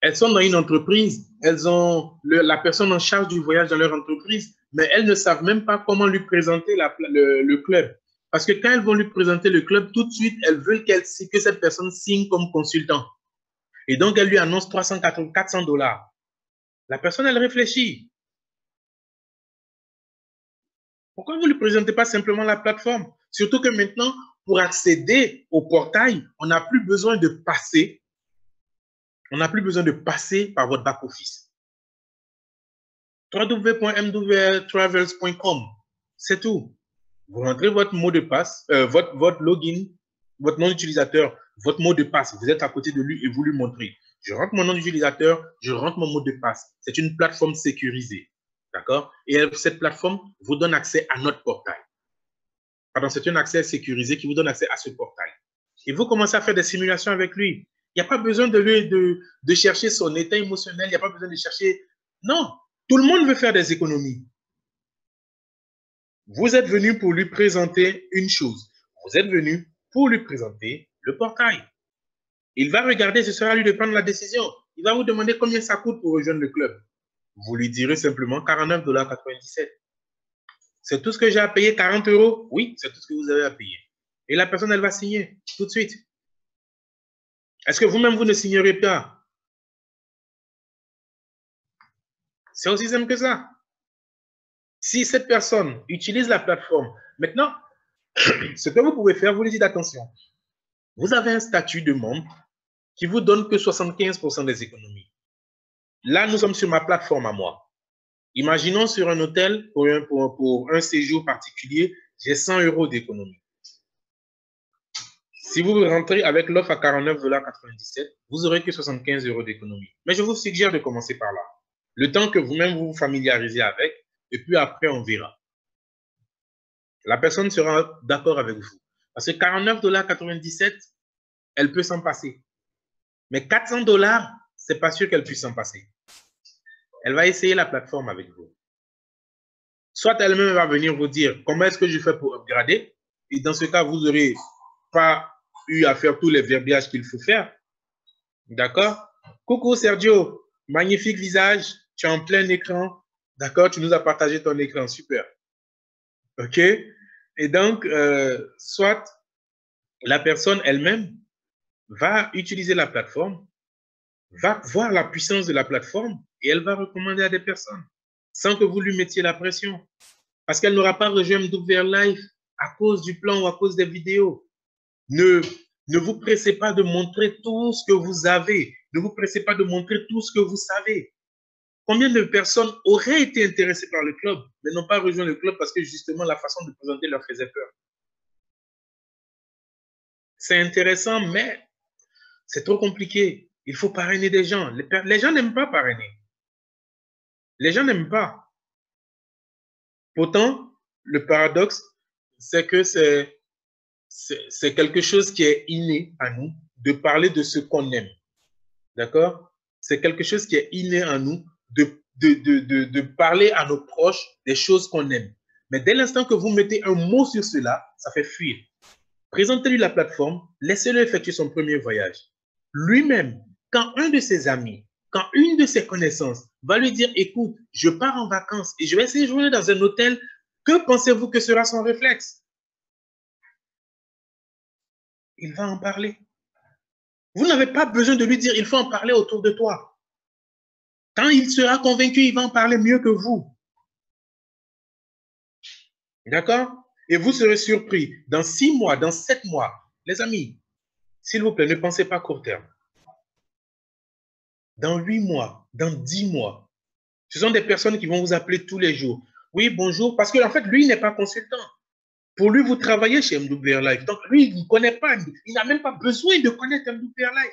elles sont dans une entreprise, elles ont la personne en charge du voyage dans leur entreprise, mais elles ne savent même pas comment lui présenter le club. Parce que quand elles vont lui présenter le club, tout de suite, elles veulent que cette personne signe comme consultant. Et donc, elle lui annonce 400 $. La personne, elle réfléchit. Pourquoi vous ne lui présentez pas simplement la plateforme? Surtout que maintenant, pour accéder au portail, on n'a plus besoin de passer. On n'a plus besoin de passer par votre back-office. www.mwtravels.com, c'est tout. Vous rentrez votre mot de passe, votre login, votre nom d'utilisateur, votre mot de passe. Vous êtes à côté de lui et vous lui montrez. Je rentre mon nom d'utilisateur, je rentre mon mot de passe. C'est une plateforme sécurisée. D'accord? Et cette plateforme vous donne accès à notre portail. Pardon, c'est un accès sécurisé qui vous donne accès à ce portail. Et vous commencez à faire des simulations avec lui. Il n'y a pas besoin de chercher son état émotionnel. Il n'y a pas besoin de chercher... Non, tout le monde veut faire des économies. Vous êtes venu pour lui présenter une chose. Vous êtes venu pour lui présenter le portail. Il va regarder, ce sera à lui de prendre la décision. Il va vous demander combien ça coûte pour rejoindre le club. Vous lui direz simplement 49,97 $. C'est tout ce que j'ai à payer, 40 €? Oui, c'est tout ce que vous avez à payer. Et la personne, elle va signer tout de suite. Est-ce que vous-même, vous ne signerez pas? C'est aussi simple que ça. Si cette personne utilise la plateforme, maintenant, ce que vous pouvez faire, vous lui dites attention. Vous avez un statut de membre qui vous donne que 75% des économies. Là, nous sommes sur ma plateforme à moi. Imaginons sur un hôtel, pour un séjour particulier, j'ai 100 € d'économie. Si vous rentrez avec l'offre à 49,97 $, vous n'aurez que 75 € d'économie. Mais je vous suggère de commencer par là. Le temps que vous-même vous familiarisez avec, et puis après, on verra. La personne sera d'accord avec vous. Parce que 49,97 $, elle peut s'en passer. Mais 400 $, c'est pas sûr qu'elle puisse s'en passer. Elle va essayer la plateforme avec vous. Soit elle-même va venir vous dire comment est-ce que je fais pour upgrader. Et dans ce cas, vous n'aurez pas eu à faire tous les verbiages qu'il faut faire. D'accord? Coucou Sergio, magnifique visage, tu es en plein écran. D'accord? Tu nous as partagé ton écran, super. OK? Et donc, soit la personne elle-même va utiliser la plateforme, va voir la puissance de la plateforme et elle va recommander à des personnes sans que vous lui mettiez la pression. Parce qu'elle n'aura pas rejoint MWR Live à cause du plan ou à cause des vidéos. Ne vous pressez pas de montrer tout ce que vous avez. Ne vous pressez pas de montrer tout ce que vous savez. Combien de personnes auraient été intéressées par le club, mais n'ont pas rejoint le club parce que justement la façon de présenter leur faisait peur? C'est intéressant, mais c'est trop compliqué. Il faut parrainer des gens. Les gens n'aiment pas parrainer. Les gens n'aiment pas. Pourtant, le paradoxe, c'est que c'est quelque chose qui est inné à nous, de parler de ce qu'on aime. D'accord? C'est quelque chose qui est inné à nous, de parler à nos proches des choses qu'on aime. Mais dès l'instant que vous mettez un mot sur cela, ça fait fuir. Présentez-lui la plateforme, laissez-le effectuer son premier voyage. Lui-même, quand un de ses amis, quand une de ses connaissances va lui dire, écoute, je pars en vacances et je vais essayer de jouer dans un hôtel, que pensez-vous que sera son réflexe? Il va en parler. Vous n'avez pas besoin de lui dire, il faut en parler autour de toi. Quand il sera convaincu, il va en parler mieux que vous. D'accord? Et vous serez surpris. Dans 6 mois, dans 7 mois, les amis, s'il vous plaît, ne pensez pas court terme. Dans 8 mois, dans 10 mois, ce sont des personnes qui vont vous appeler tous les jours. Oui, bonjour, parce qu'en fait, lui, il n'est pas consultant. Pour lui, vous travaillez chez MWR Live. Donc, lui, il ne connaît pas, il n'a même pas besoin de connaître MWR Live.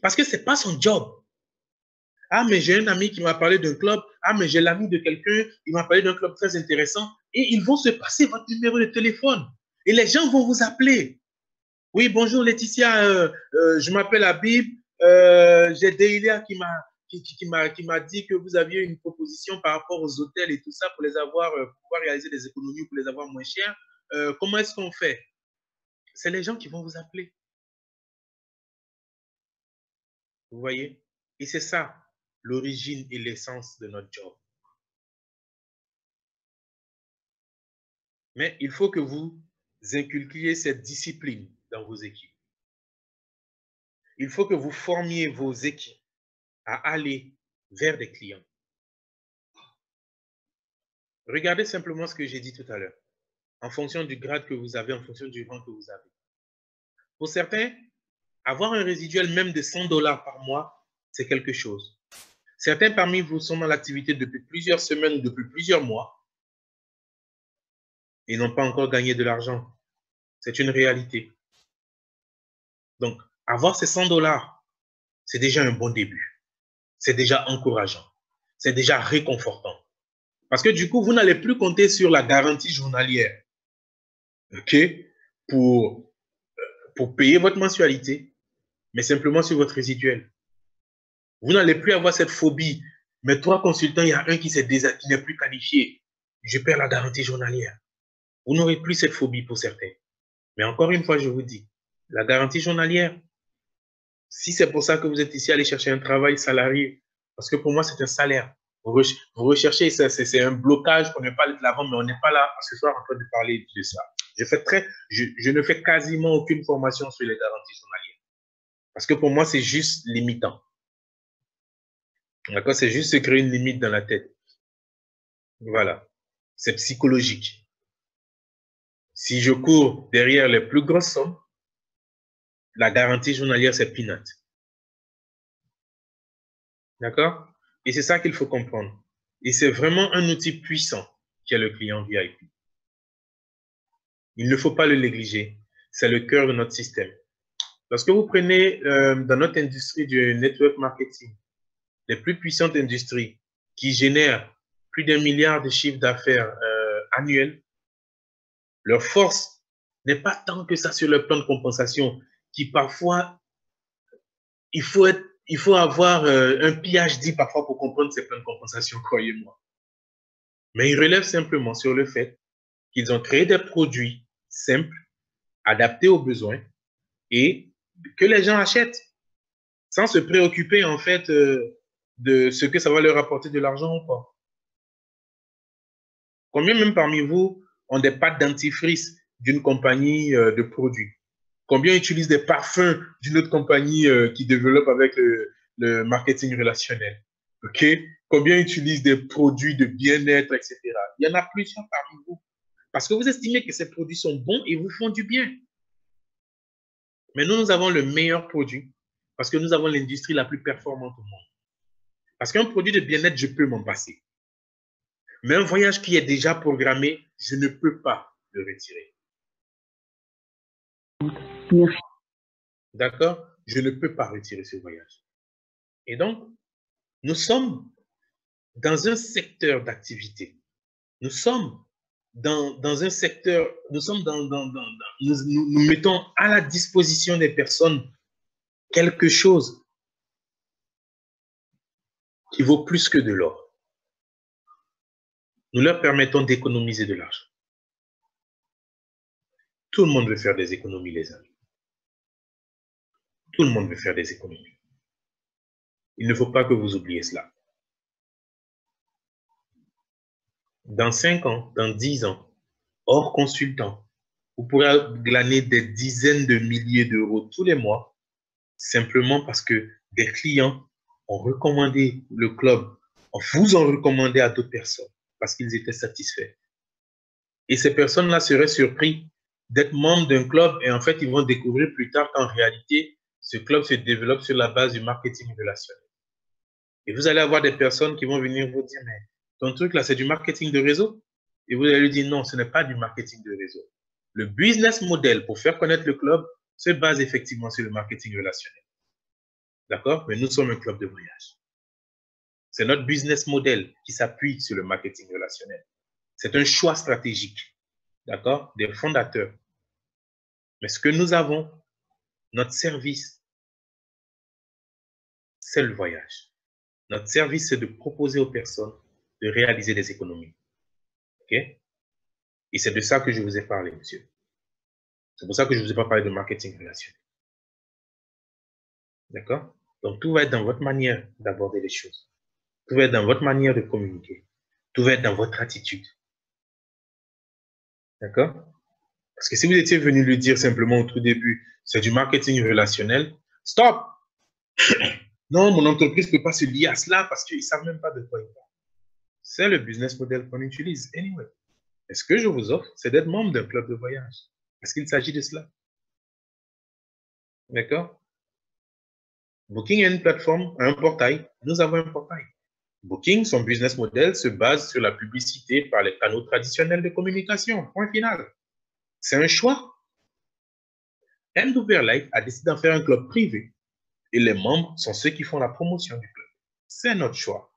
Parce que ce n'est pas son job. Ah, mais j'ai un ami qui m'a parlé d'un club. Ah, mais j'ai l'ami de quelqu'un, il m'a parlé d'un club très intéressant. Et ils vont se passer votre numéro de téléphone. Et les gens vont vous appeler. Oui, bonjour Laetitia, je m'appelle Habib. J'ai Deilia qui m'a dit que vous aviez une proposition par rapport aux hôtels et tout ça pour les avoir, pour pouvoir réaliser des économies, pour les avoir moins chers. Comment est-ce qu'on fait? C'est les gens qui vont vous appeler. Vous voyez? Et c'est ça l'origine et l'essence de notre job. Mais il faut que vous inculquiez cette discipline dans vos équipes. Il faut que vous formiez vos équipes à aller vers des clients. Regardez simplement ce que j'ai dit tout à l'heure. En fonction du grade que vous avez, en fonction du rang que vous avez. Pour certains, avoir un résiduel même de 100 $ par mois, c'est quelque chose. Certains parmi vous sont dans l'activité depuis plusieurs semaines ou depuis plusieurs mois et n'ont pas encore gagné de l'argent. C'est une réalité. Donc, avoir ces 100 $, c'est déjà un bon début. C'est déjà encourageant. C'est déjà réconfortant. Parce que du coup, vous n'allez plus compter sur la garantie journalière. OK? Pour payer votre mensualité, mais simplement sur votre résiduel. Vous n'allez plus avoir cette phobie. Mais 3 consultants, il y a un qui n'est plus qualifié. je perds la garantie journalière. Vous n'aurez plus cette phobie pour certains. Mais encore une fois, je vous dis, la garantie journalière, si c'est pour ça que vous êtes ici, aller chercher un travail salarié, parce que pour moi, c'est un salaire. Vous recherchez, c'est un blocage qu'on n'est pas de l'avant, mais on n'est pas là ce soir en train de parler de ça. Je ne fais quasiment aucune formation sur les garanties journalières. Parce que pour moi, c'est juste limitant. D'accord? C'est juste se créer une limite dans la tête. Voilà. C'est psychologique. Si je cours derrière les plus grosses sommes, la garantie journalière, c'est peanut. D'accord? Et c'est ça qu'il faut comprendre. Et c'est vraiment un outil puissant qu'est le client VIP. Il ne faut pas le négliger. C'est le cœur de notre système. Lorsque vous prenez dans notre industrie du network marketing, les plus puissantes industries qui génèrent plus d'1 milliard de chiffre d'affaires annuels, leur force n'est pas tant que ça sur le plan de compensation, qui parfois, il faut avoir un PhD parfois pour comprendre ces plans de compensation, croyez-moi. Mais ils relèvent simplement sur le fait qu'ils ont créé des produits simples, adaptés aux besoins et que les gens achètent sans se préoccuper en fait de ce que ça va leur apporter de l'argent ou pas. Combien même parmi vous ont des pâtes dentifrice d'une compagnie de produits? Combien utilisent des parfums d'une autre compagnie qui développe avec le marketing relationnel? OK? Combien utilisent des produits de bien-être, etc. Il y en a plusieurs parmi vous. Parce que vous estimez que ces produits sont bons et vous font du bien. Mais nous avons le meilleur produit parce que nous avons l'industrie la plus performante au monde. Parce qu'un produit de bien-être, je peux m'en passer. Mais un voyage qui est déjà programmé, je ne peux pas le retirer. Merci. D'accord? Je ne peux pas retirer ce voyage. Et donc, nous sommes dans un secteur d'activité. Nous sommes dans un secteur, nous mettons à la disposition des personnes quelque chose qui vaut plus que de l'or. Nous leur permettons d'économiser de l'argent. Tout le monde veut faire des économies, les amis. Tout le monde veut faire des économies. Il ne faut pas que vous oubliez cela. Dans 5 ans, dans 10 ans, hors consultant, vous pourrez glaner des dizaines de milliers d'euros tous les mois, simplement parce que des clients ont recommandé le club, vous ont recommandé à d'autres personnes, parce qu'ils étaient satisfaits. Et ces personnes-là seraient surpris d'être membres d'un club et en fait, ils vont découvrir plus tard qu'en réalité, ce club se développe sur la base du marketing relationnel. Et vous allez avoir des personnes qui vont venir vous dire, mais ton truc là, c'est du marketing de réseau? Et vous allez lui dire, non, ce n'est pas du marketing de réseau. Le business model pour faire connaître le club se base effectivement sur le marketing relationnel. D'accord? Mais nous sommes un club de voyage. C'est notre business model qui s'appuie sur le marketing relationnel. C'est un choix stratégique, d'accord, des fondateurs. Mais ce que nous avons, notre service, c'est le voyage. Notre service, c'est de proposer aux personnes de réaliser des économies. OK? Et c'est de ça que je vous ai parlé, monsieur. C'est pour ça que je ne vous ai pas parlé de marketing relationnel. D'accord? Donc, tout va être dans votre manière d'aborder les choses. Tout va être dans votre manière de communiquer. Tout va être dans votre attitude. D'accord? Parce que si vous étiez venu lui dire simplement au tout début, c'est du marketing relationnel, stop! Non, mon entreprise ne peut pas se lier à cela parce qu'ils ne savent même pas de quoi ils parlent. C'est le business model qu'on utilise. Anyway. Et ce que je vous offre, c'est d'être membre d'un club de voyage. Parce qu'il s'agit de cela. D'accord? Booking est une plateforme, un portail. Nous avons un portail. Booking, son business model se base sur la publicité par les canaux traditionnels de communication. Point final. C'est un choix. MWR Life a décidé d'en faire un club privé. Et les membres sont ceux qui font la promotion du club. C'est notre choix.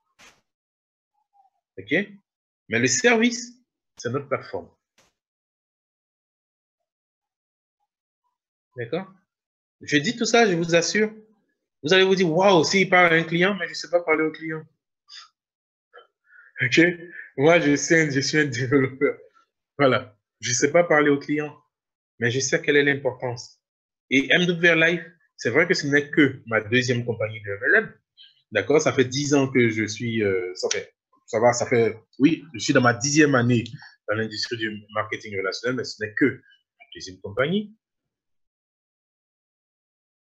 OK? Mais le service, c'est notre plateforme. D'accord? Je dis tout ça, je vous assure. Vous allez vous dire, waouh, s'il parle à un client, mais je ne sais pas parler au client. OK? Moi, je suis un développeur. Voilà. Je ne sais pas parler aux clients, mais je sais quelle est l'importance. Et MWR Life, c'est vrai que ce n'est que ma deuxième compagnie de MLM. D'accord? Ça fait 10 ans que je suis, ça fait, oui, je suis dans ma 10e année dans l'industrie du marketing relationnel, mais ce n'est que ma deuxième compagnie.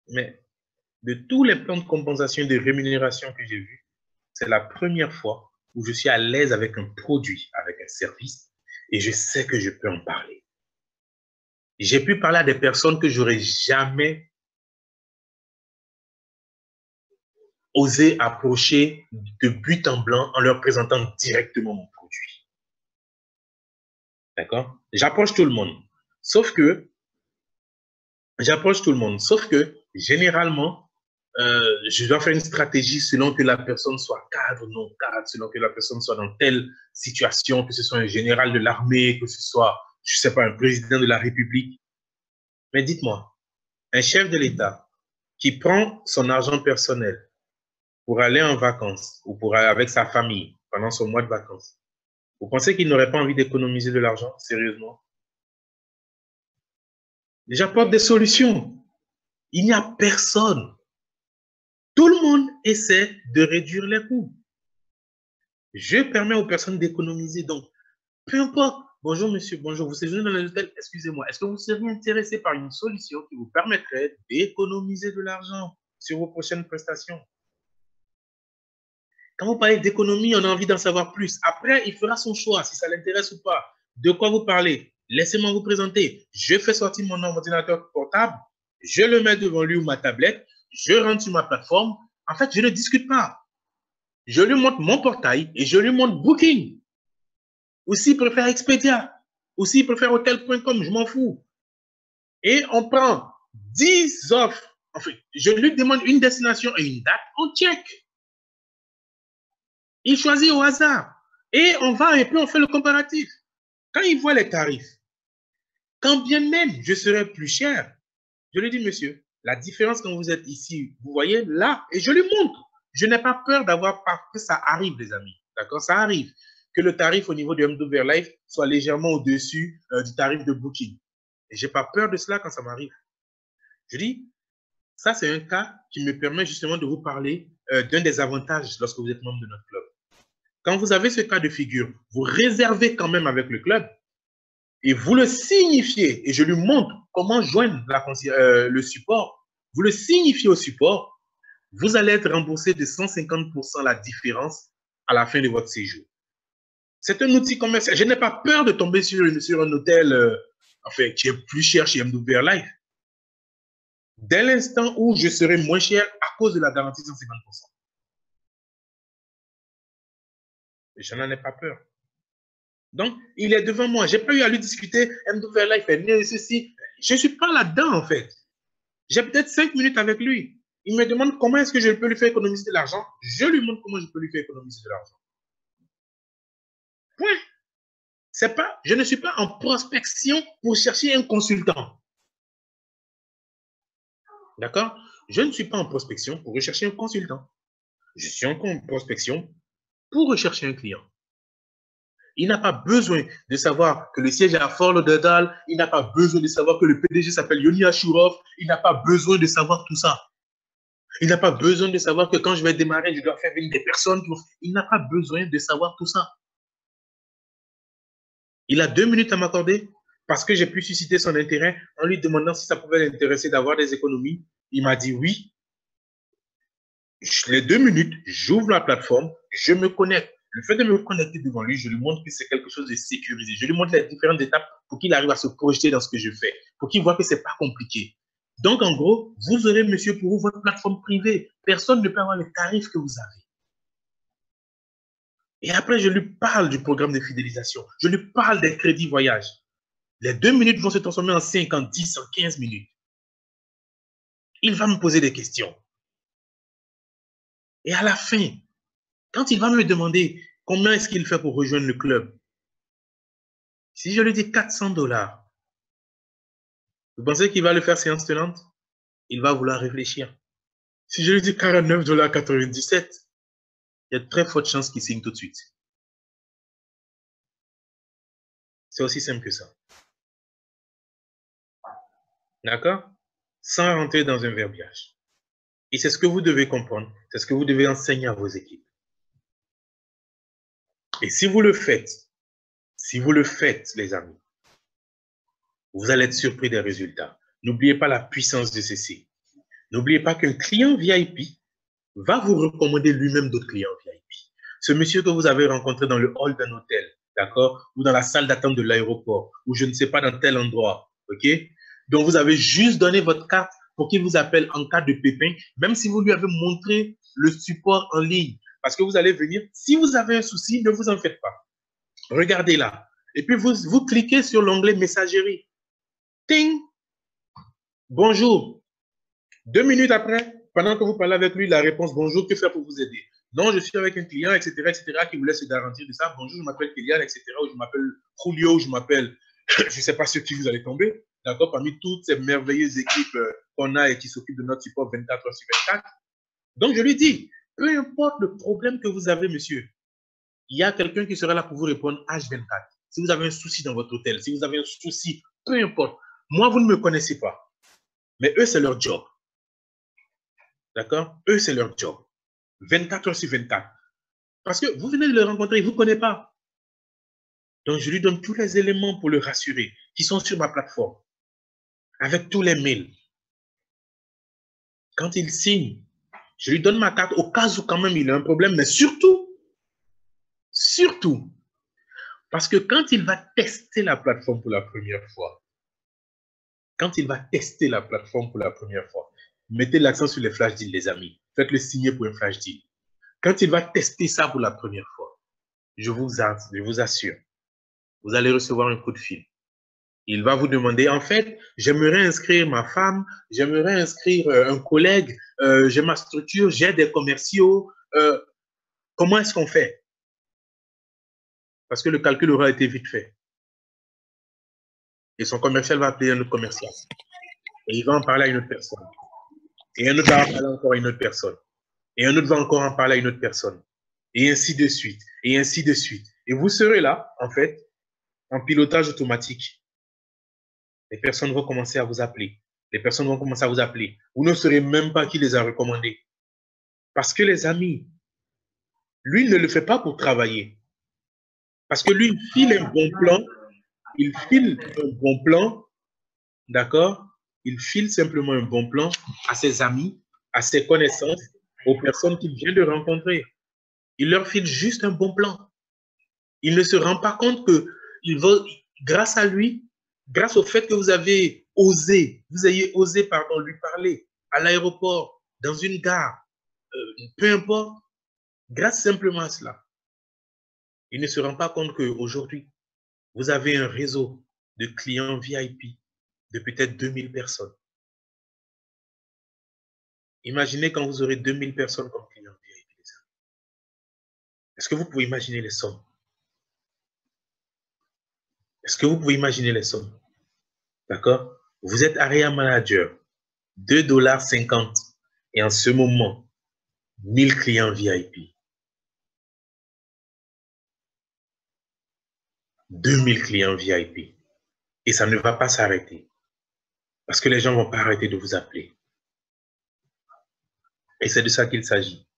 Mais de tous les plans de compensation et de rémunération que j'ai vus, c'est la première fois où je suis à l'aise avec un produit, avec un service, et je sais que je peux en parler. J'ai pu parler à des personnes que j'aurais jamais osé approcher de but en blanc en leur présentant directement mon produit. D'accord? J'approche tout le monde. Sauf que, généralement, je dois faire une stratégie selon que la personne soit cadre, non cadre, selon que la personne soit dans telle situation, que ce soit un général de l'armée, que ce soit, je ne sais pas, un président de la République. Mais dites-moi, un chef de l'État qui prend son argent personnel pour aller en vacances ou pour aller avec sa famille pendant son mois de vacances, vous pensez qu'il n'aurait pas envie d'économiser de l'argent, sérieusement? J'apporte des solutions. Il n'y a personne. Tout le monde essaie de réduire les coûts. Je permets aux personnes d'économiser. Donc, peu importe. Bonjour, monsieur. Bonjour. Vous séjournez dans l'hôtel. Excusez-moi. Est-ce que vous seriez intéressé par une solution qui vous permettrait d'économiser de l'argent sur vos prochaines prestations? Quand vous parlez d'économie, on a envie d'en savoir plus. Après, il fera son choix, si ça l'intéresse ou pas. De quoi vous parlez? Laissez-moi vous présenter. Je fais sortir mon ordinateur portable, je le mets devant lui ou ma tablette, je rentre sur ma plateforme. En fait, je ne discute pas. Je lui montre mon portail et je lui montre Booking. Ou s'il préfère Expedia. Ou s'il préfère Hotel.com, je m'en fous. Et on prend 10 offres. Enfin, je lui demande une destination et une date, on check. Il choisit au hasard. Et on va et puis on fait le comparatif. Quand il voit les tarifs, quand bien même je serais plus cher, je lui dis, monsieur, la différence quand vous êtes ici, vous voyez là, et je lui montre. Je n'ai pas peur d'avoir peur que ça arrive, les amis. D'accord? Ça arrive. Que le tarif au niveau de MWR Life soit légèrement au-dessus du tarif de Booking. Et je n'ai pas peur de cela quand ça m'arrive. Je dis, ça, c'est un cas qui me permet justement de vous parler d'un des avantages lorsque vous êtes membre de notre club. Quand vous avez ce cas de figure, vous réservez quand même avec le club et vous le signifiez, et je lui montre comment joindre le support, vous le signifiez au support, vous allez être remboursé de 150% la différence à la fin de votre séjour. C'est un outil commercial. Je n'ai pas peur de tomber sur un hôtel enfin, qui est plus cher chez MWR Life. Dès l'instant où je serai moins cher à cause de la garantie de 150%. Je n'en ai pas peur. Donc, il est devant moi. Je n'ai pas eu à lui discuter. MWR Life est né, ceci. Je ne suis pas là-dedans, en fait. J'ai peut-être 5 minutes avec lui. Il me demande comment est-ce que je peux lui faire économiser de l'argent. Je lui montre comment je peux lui faire économiser de l'argent. Point. C'est pas, je ne suis pas en prospection pour chercher un consultant. D'accord? Je ne suis pas en prospection pour rechercher un consultant. Je suis en prospection pour rechercher un client. Il n'a pas besoin de savoir que le siège est à Fort Lauderdale. Il n'a pas besoin de savoir que le PDG s'appelle Yoni Ashurov. Il n'a pas besoin de savoir tout ça. Il n'a pas besoin de savoir que quand je vais démarrer, je dois faire venir des personnes. Il n'a pas besoin de savoir tout ça. Il a 2 minutes à m'accorder parce que j'ai pu susciter son intérêt en lui demandant si ça pouvait l'intéresser d'avoir des économies. Il m'a dit oui. Les 2 minutes, j'ouvre la plateforme, je me connecte. Le fait de me connecter devant lui, je lui montre que c'est quelque chose de sécurisé. Je lui montre les différentes étapes pour qu'il arrive à se projeter dans ce que je fais, pour qu'il voit que ce n'est pas compliqué. Donc, en gros, vous aurez, monsieur, pour vous, votre plateforme privée. Personne ne peut avoir le tarif que vous avez. Et après, je lui parle du programme de fidélisation. Je lui parle des crédits voyage. Les 2 minutes vont se transformer en 5, en 10, en 15 minutes. Il va me poser des questions. Et à la fin, quand il va me demander combien est-ce qu'il fait pour rejoindre le club, si je lui dis 400$, vous pensez qu'il va le faire séance tenante? Il va vouloir réfléchir. Si je lui dis 49,97$, il y a de très fortes chances qu'il signe tout de suite. C'est aussi simple que ça. D'accord? Sans rentrer dans un verbiage. Et c'est ce que vous devez comprendre. C'est ce que vous devez enseigner à vos équipes. Et si vous le faites, les amis, vous allez être surpris des résultats. N'oubliez pas la puissance de ceci. N'oubliez pas qu'un client VIP va vous recommander lui-même d'autres clients VIP. Ce monsieur que vous avez rencontré dans le hall d'un hôtel, d'accord, ou dans la salle d'attente de l'aéroport, ou je ne sais pas dans tel endroit, ok, donc vous avez juste donné votre carte pour qu'il vous appelle en cas de pépin, même si vous lui avez montré le support en ligne, parce que vous allez venir, si vous avez un souci, ne vous en faites pas. Regardez là. Et puis vous cliquez sur l'onglet messagerie. Ting! Bonjour. 2 minutes après, pendant que vous parlez avec lui, la réponse bonjour, que faire pour vous aider? Non, je suis avec un client, etc., qui voulait se garantir de ça. Bonjour, je m'appelle Kylian, etc., ou je m'appelle Julio, je m'appelle, je ne sais pas sur qui vous allez tomber, d'accord, parmi toutes ces merveilleuses équipes qu'on a et qui s'occupent de notre support 24 heures sur 24. Donc, je lui dis, peu importe le problème que vous avez, monsieur, il y a quelqu'un qui sera là pour vous répondre H24. Si vous avez un souci dans votre hôtel, si vous avez un souci, peu importe. Moi, vous ne me connaissez pas, mais eux, c'est leur job. D'accord? Eux, c'est leur job. 24 heures sur 24. Parce que vous venez de le rencontrer, il ne vous connaît pas. Donc, je lui donne tous les éléments pour le rassurer, qui sont sur ma plateforme, avec tous les mails. Quand il signe, je lui donne ma carte au cas où quand même il a un problème, mais surtout, parce que quand il va tester la plateforme pour la première fois, mettez l'accent sur les flash deals, les amis. Faites-le signer pour un flash deal. Quand il va tester ça pour la première fois, je vous assure, vous allez recevoir un coup de fil. Il va vous demander, en fait, j'aimerais inscrire ma femme, j'aimerais inscrire un collègue, j'ai ma structure, j'ai des commerciaux. Comment est-ce qu'on fait? Parce que le calcul aura été vite fait. Et son commercial va appeler un autre commercial. Et il va en parler à une autre personne. Et un autre va en parler encore à une autre personne. Et un autre va encore en parler à une autre personne. Et ainsi de suite. Et ainsi de suite. Et vous serez là, en fait, en pilotage automatique. Les personnes vont commencer à vous appeler. Vous ne saurez même pas qui les a recommandés. Parce que les amis, lui, il ne le fait pas pour travailler. Parce que lui, il file un bon plan, d'accord? Il file simplement un bon plan à ses amis, à ses connaissances, aux personnes qu'il vient de rencontrer. Il leur file juste un bon plan. Il ne se rend pas compte que grâce à lui, grâce au fait que vous ayez osé, lui parler à l'aéroport, dans une gare, peu importe, grâce simplement à cela, il ne se rend pas compte qu'aujourd'hui, vous avez un réseau de clients VIP de peut-être 2000 personnes. Imaginez quand vous aurez 2000 personnes comme clients VIP. Est-ce que vous pouvez imaginer les sommes? D'accord? Vous êtes area manager, $2,50 et en ce moment, 1000 clients VIP. 2000 clients VIP. Et ça ne va pas s'arrêter. Parce que les gens ne vont pas arrêter de vous appeler. Et c'est de ça qu'il s'agit.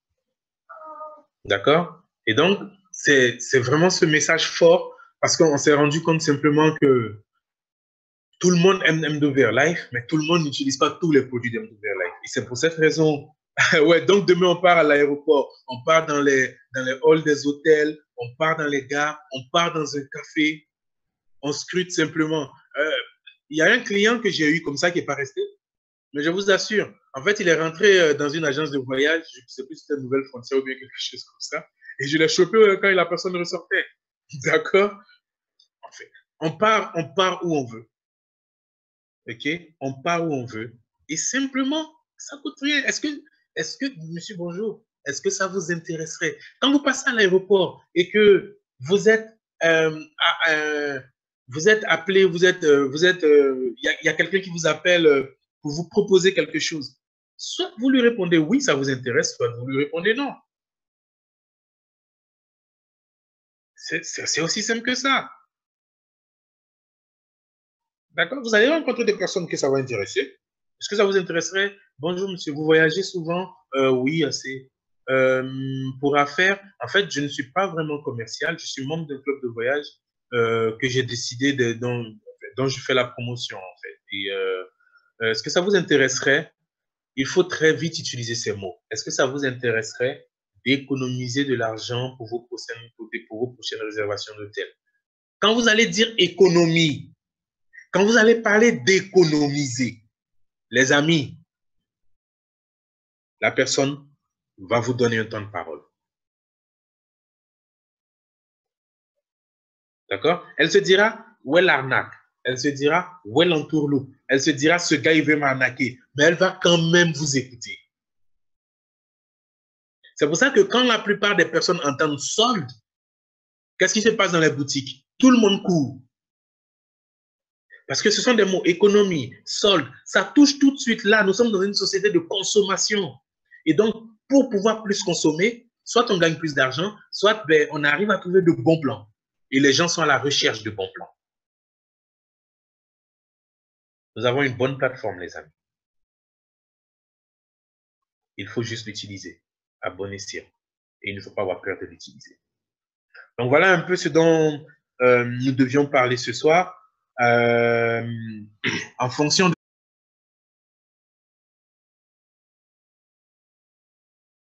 D'accord? Et donc, c'est vraiment ce message fort parce qu'on s'est rendu compte simplement que tout le monde aime MWR Life, mais tout le monde n'utilise pas tous les produits d'MWR Life. Et c'est pour cette raison, ouais, donc demain on part à l'aéroport, on part dans les halls des hôtels, on part dans les gares, on part dans un café, on scrute simplement. Il y a un client que j'ai eu comme ça qui n'est pas resté, mais je vous assure, en fait, il est rentré dans une agence de voyage, je ne sais plus si c'était une nouvelle frontière ou bien quelque chose comme ça, et je l'ai chopé quand la personne ressortait. D'accord? En fait, on part où on veut. OK? On part où on veut. Et simplement, ça coûte rien. Monsieur, bonjour, est-ce que ça vous intéresserait? Quand vous passez à l'aéroport et que vous êtes, vous êtes appelé, il y a quelqu'un qui vous appelle pour vous proposer quelque chose. Soit vous lui répondez oui, ça vous intéresse, soit vous lui répondez non. C'est aussi simple que ça. D'accord? Vous allez rencontrer des personnes que ça va intéresser. Est-ce que ça vous intéresserait? Bonjour, monsieur, vous voyagez souvent? Oui, assez. Pour affaires, en fait, je ne suis pas vraiment commercial. Je suis membre d'un club de voyage que j'ai décidé dont je fais la promotion, en fait. Et est-ce que ça vous intéresserait? Il faut très vite utiliser ces mots. Est-ce que ça vous intéresserait d'économiser de l'argent pour vos prochaines réservations d'hôtel? Quand vous allez dire économie, quand vous allez parler d'économiser, les amis, la personne va vous donner un temps de parole. D'accord? Elle se dira, où est l'arnaque? Elle se dira, où est l'entourloupe? Elle se dira, ce gars, il veut m'arnaquer. Mais elle va quand même vous écouter. C'est pour ça que quand la plupart des personnes entendent solde, qu'est-ce qui se passe dans les boutiques? Tout le monde court. Parce que ce sont des mots économie, solde, ça touche tout de suite là. Nous sommes dans une société de consommation. Et donc, pour pouvoir plus consommer, soit on gagne plus d'argent, soit on arrive à trouver de bons plans. Et les gens sont à la recherche de bons plans. Nous avons une bonne plateforme, les amis. Il faut juste l'utiliser à bon escient. Et il ne faut pas avoir peur de l'utiliser. Donc, voilà un peu ce dont nous devions parler ce soir. En fonction de